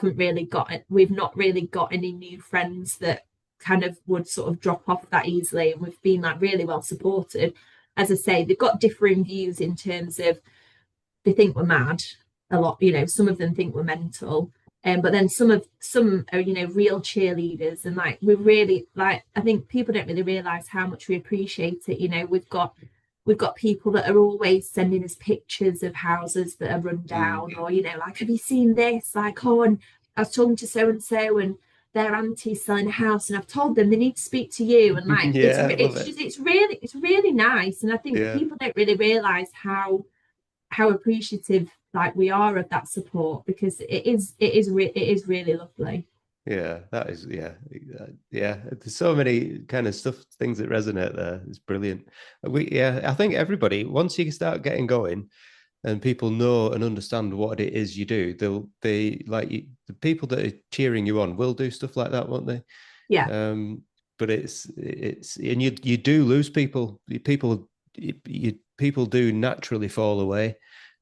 not really got any new friends that kind of would sort of drop off that easily, and we've been like really well supported. As I say, they've got differing views in terms of, they think we're mad a lot. Some of them think we're mental, but then some are, real cheerleaders, and like we really, like, I think people don't really realize how much we appreciate it. We've got people that are always sending us pictures of houses that are run down, or like, have you seen this? Like, oh, and I was talking to so and so, and their auntie's selling a house, and I've told them they need to speak to you. And like, Yeah, it's really nice. And I think yeah. people don't really realize how appreciative, like, we are of that support, because it is really lovely. Yeah, that is, yeah. There's so many kind of things that resonate there. It's brilliant. I think everybody, once you start getting going, and people know and understand what it is you do, they like you, the people that are cheering you on will do stuff like that, won't they? Yeah. But it's and you do lose people. People do naturally fall away.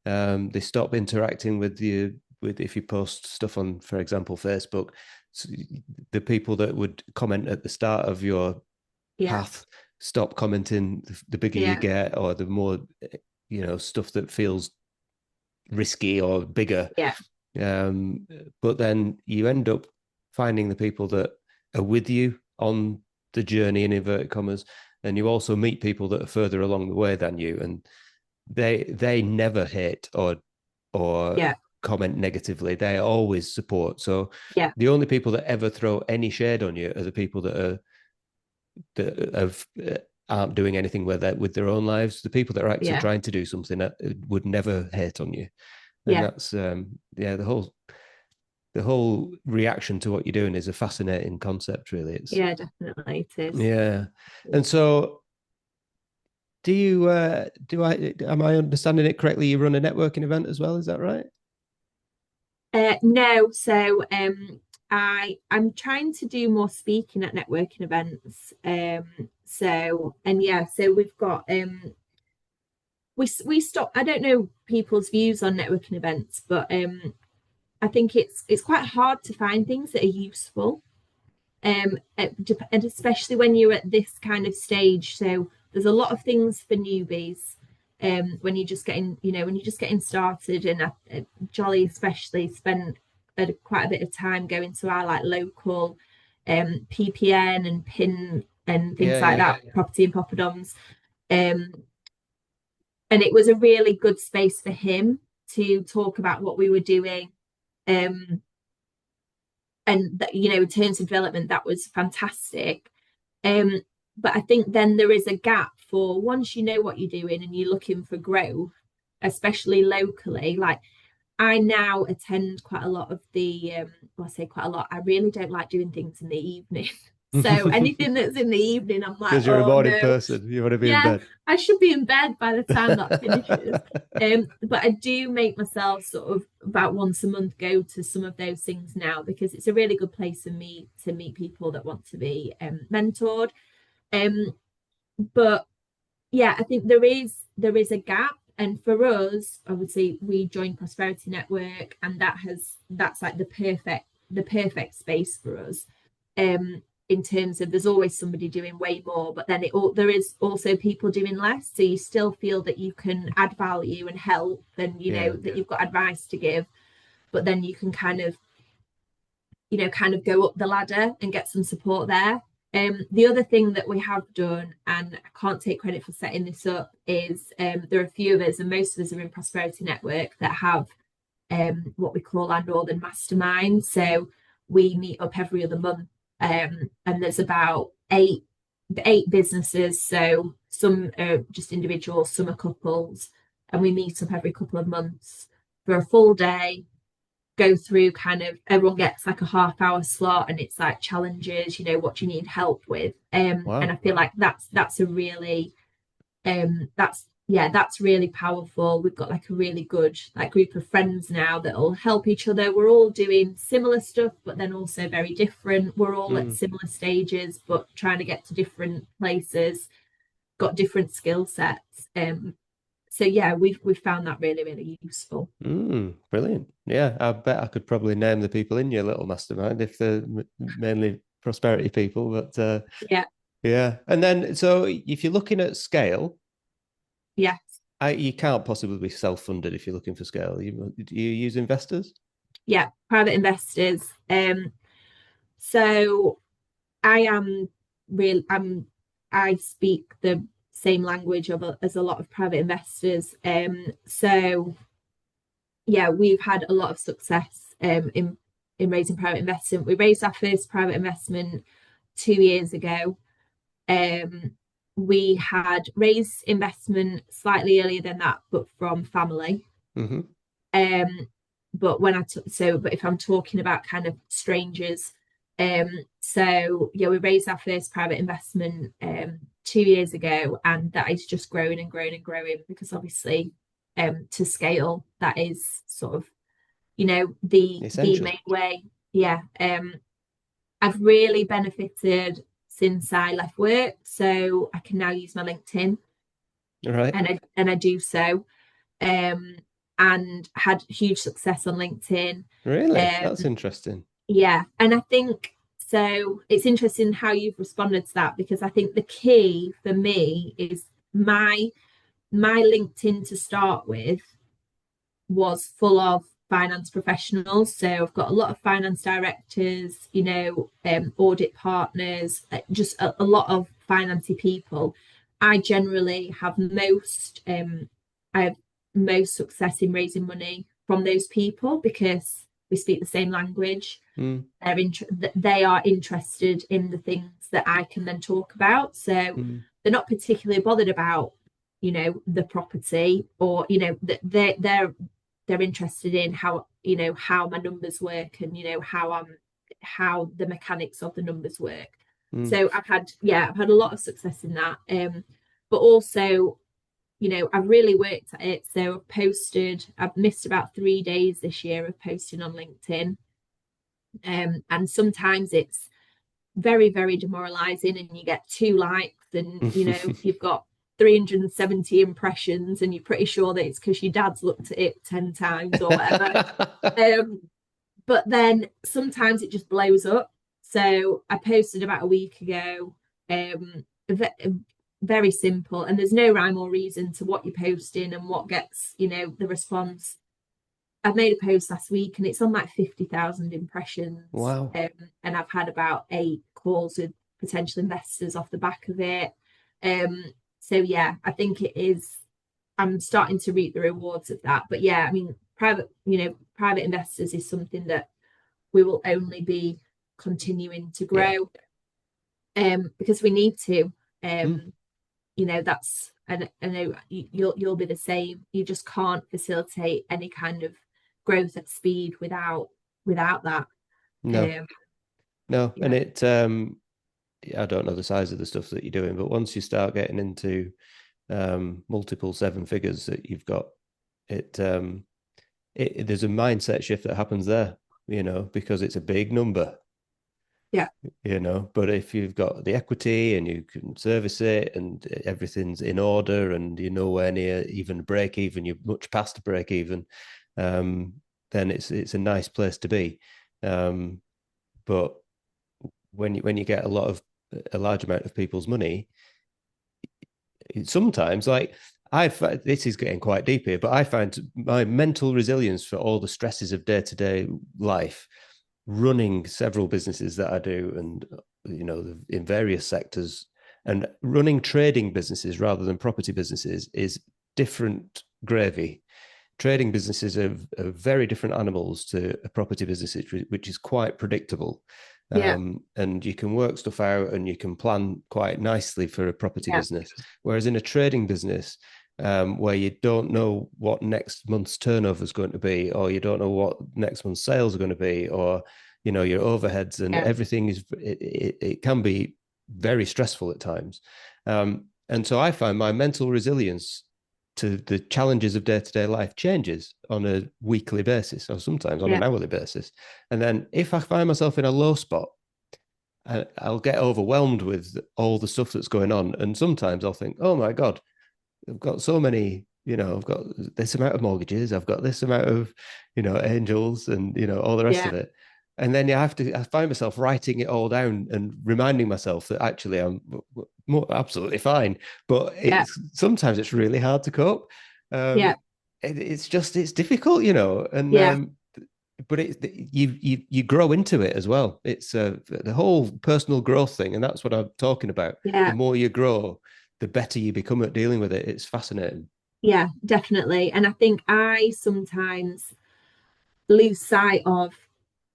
They stop interacting with you if you post stuff on, for example, Facebook. So the people that would comment at the start of your path stop commenting the bigger you get, or the more stuff that feels risky or bigger. But then you end up finding the people that are with you on the journey, in inverted commas, and you also meet people that are further along the way than you, and they never hate or comment negatively. They always support. So the only people that ever throw any shade on you are the people that aren't doing anything with their own lives. The people that are actually trying to do something that would never hate on you. And that's the whole reaction to what you're doing is a fascinating concept, really. Definitely it is. Yeah. And so am I understanding it correctly? You run a networking event as well, is that right? No, so I'm trying to do more speaking at networking events. So we've got we stop. I don't know people's views on networking events, but I think it's quite hard to find things that are useful. And especially when you're at this kind of stage. So there's a lot of things for newbies when you're just getting started. And Jolly especially spent quite a bit of time going to our like local PPN and PIN and things like that, property and poppadoms. And it was a really good space for him to talk about what we were doing. And that, in terms of development, that was fantastic. But I think then there is a gap for once you know what you're doing and you're looking for growth, especially locally. Like I now attend quite a lot of the, I say quite a lot, I really don't like doing things in the evening. So anything that's in the evening, I'm like, because you're a morning person, you want to be in bed. I should be in bed by the time that finishes. But I do make myself sort of about once a month go to some of those things now, because it's a really good place for me to meet people that want to be mentored. But yeah, I think there is a gap. And for us, obviously, we joined Prosperity Network, and that's like the perfect space for us. In terms of there's always somebody doing way more, but then there is also people doing less. So you still feel that you can add value and help, and that you've got advice to give, but then you can kind of go up the ladder and get some support there. The other thing that we have done, and I can't take credit for setting this up, is there are a few of us, and most of us are in Prosperity Network, that have what we call our Northern Mastermind. So we meet up every other month. And there's about eight businesses, so some are just individuals, some are couples, and we meet up every couple of months for a full day, go through everyone gets like a half-hour slot, and it's like challenges, what do you need help with? Wow. And I feel like that's a really that's really powerful. We've got like a really good group of friends now that'll help each other. We're all doing similar stuff, but then also very different. We're all at similar stages, but trying to get to different places, got different skill sets. So yeah, we've found that really, really useful. Brilliant. Yeah, I bet I could probably name the people in your little mastermind if they're mainly prosperity people, but yeah. And then, so if you're looking at scale, yes, you can't possibly be self-funded if you're looking for scale. Do you use investors? Yeah, private investors. So I speak the same language as a lot of private investors. So yeah, we've had a lot of success in raising private investment. We raised our first private investment 2 years ago. We had raised investment slightly earlier than that, but from family. Mm-hmm. But if I'm talking about kind of strangers, so yeah, we raised our first private investment 2 years ago, and that is just growing and growing and growing, because obviously to scale, that is sort of the main way. I've really benefited since I left work, so I can now use my LinkedIn, right? And I do so, and had huge success on LinkedIn. Really, that's interesting. Yeah, and I think so. It's interesting how you've responded to that, because I think the key for me is my LinkedIn to start with was full of finance professionals. So I've got a lot of finance directors, audit partners, just a lot of financy people. I generally have most success in raising money from those people, because we speak the same language. They are interested in the things that I can then talk about. So they're not particularly bothered about the property, or they're interested in how my numbers work, and how the mechanics of the numbers work. So I've had a lot of success in that, but also I've really worked at it. So I've missed about 3 days this year of posting on LinkedIn, and sometimes it's very, very demoralizing, and you get 2 likes, and you've got 370 impressions, and you're pretty sure that it's because your dad's looked at it 10 times or whatever. But then sometimes it just blows up. So I posted about a week ago, very simple, and there's no rhyme or reason to what you're posting and what gets, the response. I've made a post last week and it's on like 50,000 impressions. Wow. And I've had about 8 calls with potential investors off the back of it. So yeah, I think I'm starting to reap the rewards of that. But yeah, I mean, private investors is something that we will only be continuing to grow, because we need to. That's, and I know you'll be the same. You just can't facilitate any kind of growth at speed without that. No. And it I don't know the size of the stuff that you're doing, but once you start getting into multiple 7 figures that you've got, there's a mindset shift that happens there, because it's a big number. Yeah. But if you've got the equity and you can service it and everything's in order and you're nowhere near even break even, you're much past break even, then it's a nice place to be. But when you get a large amount of people's money, sometimes, like, this is getting quite deep here, but I find my mental resilience for all the stresses of day-to-day life, running several businesses that I do, and in various sectors, and running trading businesses rather than property businesses is different gravy. Trading businesses are very different animals to a property business, which is quite predictable. And you can work stuff out and you can plan quite nicely for a property business. Whereas in a trading business, where you don't know what next month's turnover is going to be, or you don't know what next month's sales are going to be, or your overheads and everything it can be very stressful at times. And so I find my mental resilience to the challenges of day-to-day life changes on a weekly basis, or sometimes on an hourly basis. And then if I find myself in a low spot, I'll get overwhelmed with all the stuff that's going on. And sometimes I'll think, oh my God, I've got so many, I've got this amount of mortgages, I've got this amount of, angels and, all the rest of it. And then I find myself writing it all down and reminding myself that actually I'm absolutely fine. But sometimes it's really hard to cope. It's difficult, and but you grow into it as well. It's the whole personal growth thing, and that's what I'm talking about. The more you grow, the better you become at dealing with it. It's fascinating. Yeah, definitely. And I think I sometimes lose sight of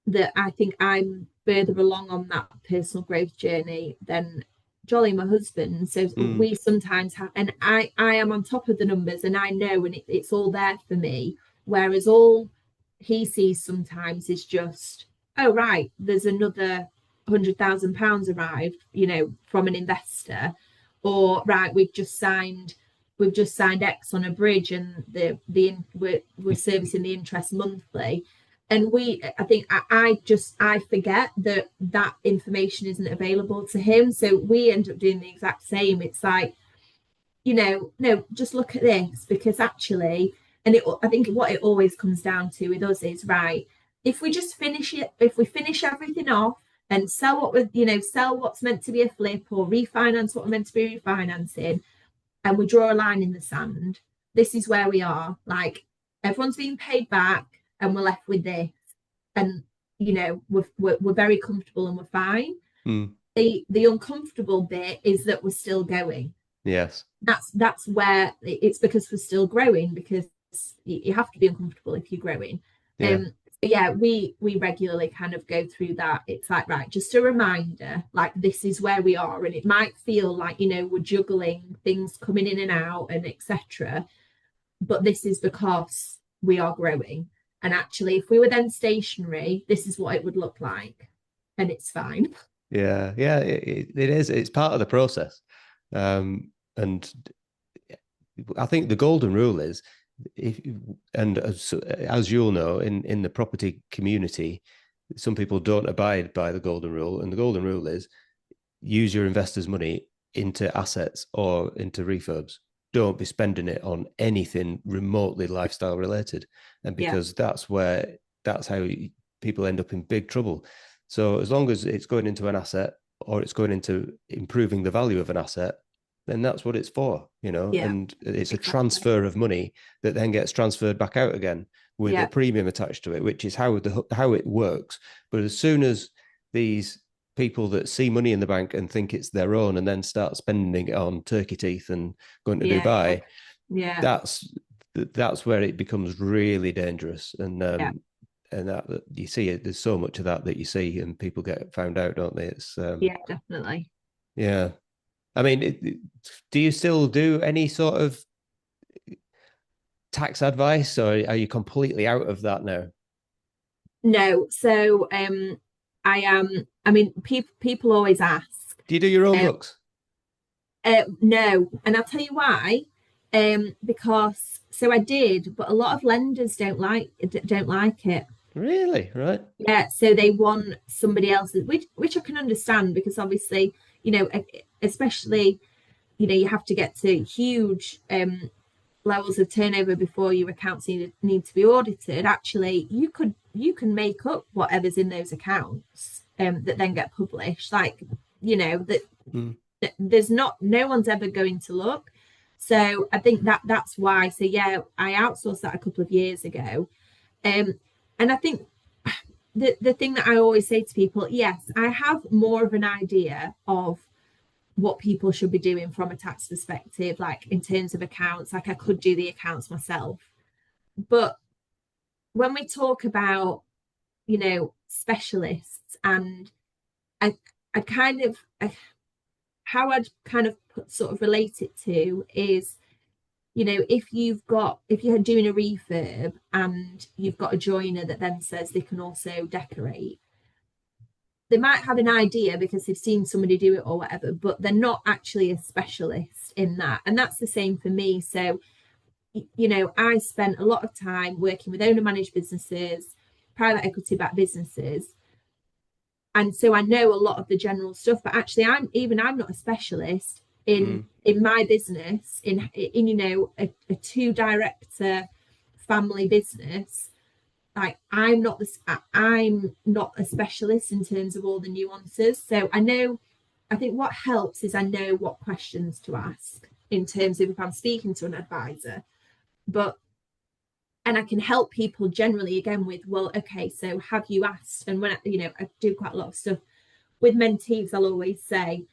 that. I think I'm further along on that personal growth journey than Jolly, my husband. So we sometimes have, and I am on top of the numbers and I know, and it's all there for me. Whereas all he sees sometimes is just, oh, right, there's another £100,000 arrived, from an investor, or right, we've just signed X on a bridge and we're servicing the interest monthly. And I think I forget that information isn't available to him. So we end up doing the exact same. It's like, no, just look at this, because actually, I think what it always comes down to with us is, right, if we just finish everything off and sell what's meant to be a flip, or refinance what we're meant to be refinancing, and we draw a line in the sand, this is where we are. Like, everyone's being paid back and we're left with this. And, we're very comfortable and we're fine. The uncomfortable bit is that we're still going. Yes. That's where it's, because we're still growing, because you have to be uncomfortable if you're growing. We regularly kind of go through that. It's like, right, just a reminder, like, this is where we are. And it might feel like, we're juggling things coming in and out and etc. But this is because we are growing. And actually, if we were then stationary, this is what it would look like. And it's fine. Yeah, it is. It's part of the process. And I think the golden rule is, as you'll know, in the property community, some people don't abide by the golden rule. And the golden rule is, use your investors' money into assets or into refurbs. Don't be spending it on anything remotely lifestyle related. And because that's how people end up in big trouble. So as long as it's going into an asset, or it's going into improving the value of an asset, then that's what it's for, Yeah, and it's a exactly. transfer of money that then gets transferred back out again with a premium attached to it, which is how it works. But as soon as these people that see money in the bank and think it's their own and then start spending it on turkey teeth and going to Dubai, that's where it becomes really dangerous. And that you see it, there's so much of that you see, and people get found out, don't they? It's definitely. Yeah. I mean, do you still do any sort of tax advice, or are you completely out of that now? No. So I am. I mean, people always ask. Do you do your own books? No, and I'll tell you why. Because I did, but a lot of lenders don't like it. Really? Right. Yeah, so they want somebody else's, which I can understand, because obviously, especially, you have to get to huge levels of turnover before your accounts need to be audited. Actually, you can make up whatever's in those accounts that then get published. Like, there's no one's ever going to look. So I think that's why. So yeah, I outsourced that a couple of years ago. And I think the thing that I always say to people, yes, I have more of an idea of what people should be doing from a tax perspective, like in terms of accounts. Like, I could do the accounts myself. But when we talk about, specialists, and I kind of, how I'd kind of sort of relate it to is, if you're doing a refurb and you've got a joiner that then says they can also decorate, they might have an idea because they've seen somebody do it or whatever, but they're not actually a specialist in that. And that's the same for me. So, I spent a lot of time working with owner managed businesses, private equity backed businesses. And so I know a lot of the general stuff, but actually I'm not a specialist in my business, in a 2-director family business. Like, I'm not a specialist in terms of all the nuances. So I think what helps is I know what questions to ask in terms of if I'm speaking to an advisor. And I can help people generally again with, well, okay, so have you asked? And when I do quite a lot of stuff with mentees, I'll always say,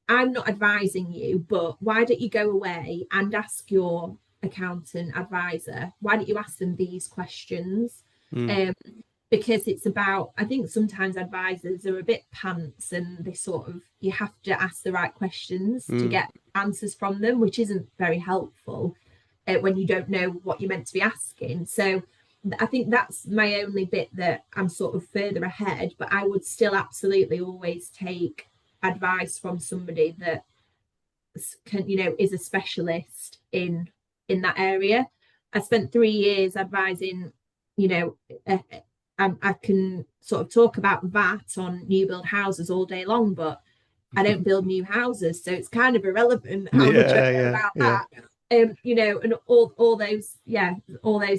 I'm not advising you, but why don't you go away and ask your accountant advisor? Why don't you ask them these questions? Because it's about, I think sometimes advisors are a bit pants, and they sort of, you have to ask the right questions to get answers from them, which isn't very helpful when you don't know what you're meant to be asking. So I think that's my only bit that I'm sort of further ahead, but I would still absolutely always take advice from somebody that can, is a specialist in that area. I spent 3 years advising, I can sort of talk about VAT on new build houses all day long, but I don't build new houses, so it's kind of irrelevant how much I know about that. And all those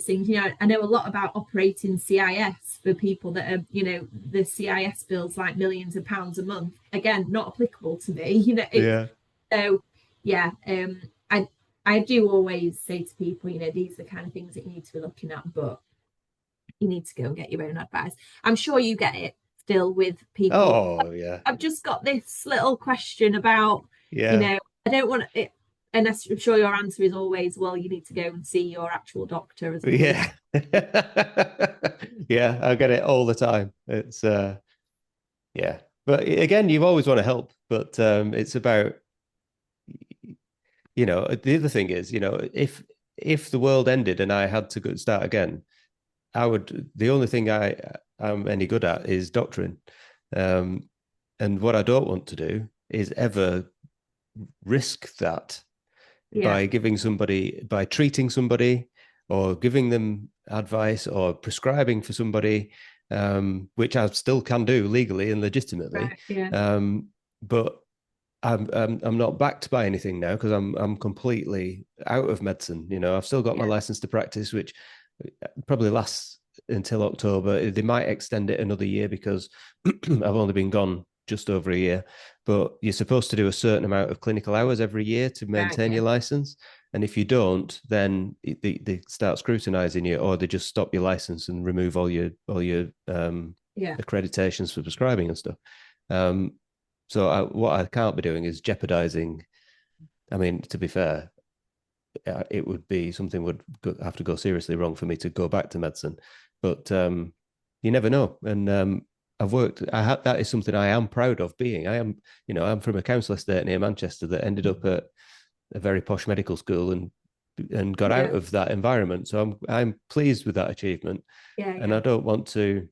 things. I know a lot about operating CIS for people that are, the CIS bills like millions of pounds a month. Again, not applicable to me. So I do always say to people, these are the kind of things that you need to be looking at, but you need to go and get your own advice. I'm sure you get it still with people. Oh yeah. I've just got this little question about, I don't want it. And I'm sure your answer is always, well, you need to go and see your actual doctor as well. Yeah. Yeah, I get it all the time. It's yeah. But again, you always want to help, but it's about, the other thing is, if the world ended and I had to start again, the only thing I'm any good at is doctoring. And what I don't want to do is ever risk that by treating somebody or giving them advice or prescribing for somebody, which I still can do legally and legitimately. But I'm not backed by anything now because I'm completely out of medicine. I've still got my license to practice, which probably lasts until October. They might extend it another year because I've only been gone just over a year, but you're supposed to do a certain amount of clinical hours every year to maintain your license. And if you don't, then they start scrutinizing you, or they just stop your license and remove all your accreditations for prescribing and stuff. So what I can't be doing is jeopardizing. I mean, to be fair, it would be something would have to go seriously wrong for me to go back to medicine. But you never know. And I've worked. That is something I am proud of being. I'm from a council estate near Manchester that ended up at a very posh medical school and got out of that environment. So I'm pleased with that achievement. And I don't want to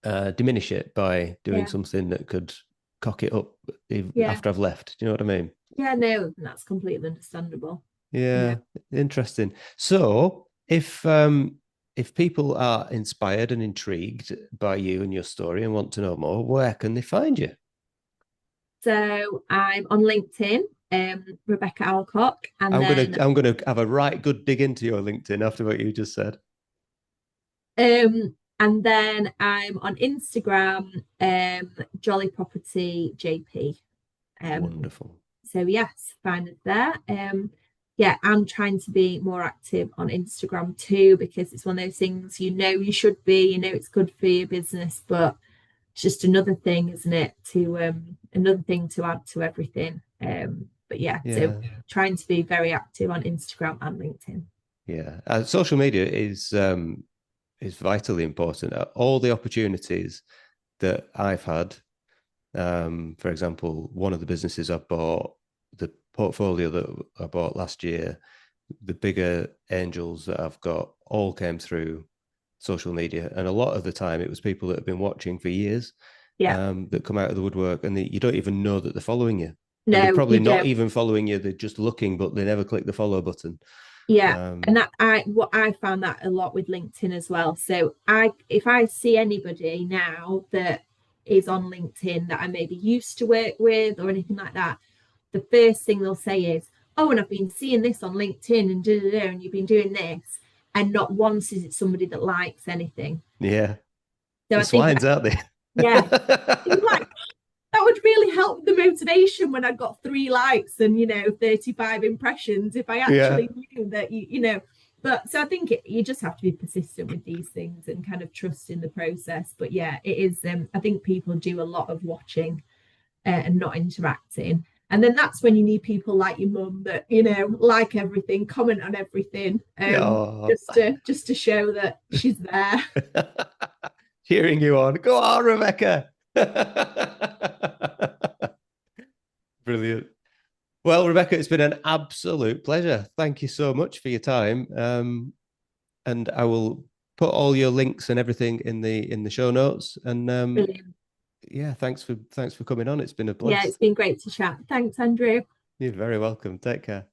diminish it by doing something that could cock it up after I've left. Do you know what I mean? Yeah, no, that's completely understandable. Yeah, interesting. So if people are inspired and intrigued by you and your story and want to know more, where can they find you? So I'm on LinkedIn, Rebecca Alcock, and I'm gonna have a right good dig into your LinkedIn after what you just said. And then I'm on Instagram, Jolly Property JP. Wonderful. So yes, find it there. I'm trying to be more active on Instagram too, because it's one of those things, you should be, it's good for your business, but it's just another thing, isn't it? Another thing to add to everything. So trying to be very active on Instagram and LinkedIn. Yeah, social media is vitally important. All the opportunities that I've had, for example, one of the businesses I bought, the portfolio that I bought last year, the bigger angels that I've got all came through social media. And a lot of the time it was people that have been watching for years that come out of the woodwork, and you don't even know that they're following you. No, and they're probably not even following you. They're just looking, but they never click the follow button. Yeah. And I found that a lot with LinkedIn as well. So if I see anybody now that is on LinkedIn that I maybe used to work with or anything like that, the first thing they'll say is, oh, and I've been seeing this on LinkedIn and and you've been doing this. And not once is it somebody that likes anything. Yeah. So the swines, aren't they? Yeah. That would really help the motivation when I got 3 likes and 35 impressions, if I actually knew that but so I think you just have to be persistent with these things and kind of trust in the process. But it is I think people do a lot of watching and not interacting, and then that's when you need people like your mum that like everything, comment on everything, just to show that she's there. Cheering you on. Go on, Rebecca. Brilliant. Well, Rebecca, it's been an absolute pleasure. Thank you so much for your time. And I will put all your links and everything in the show notes. And thanks for coming on. It's been a pleasure. Yeah, it's been great to chat. Thanks, Andrew. You're very welcome. Take care.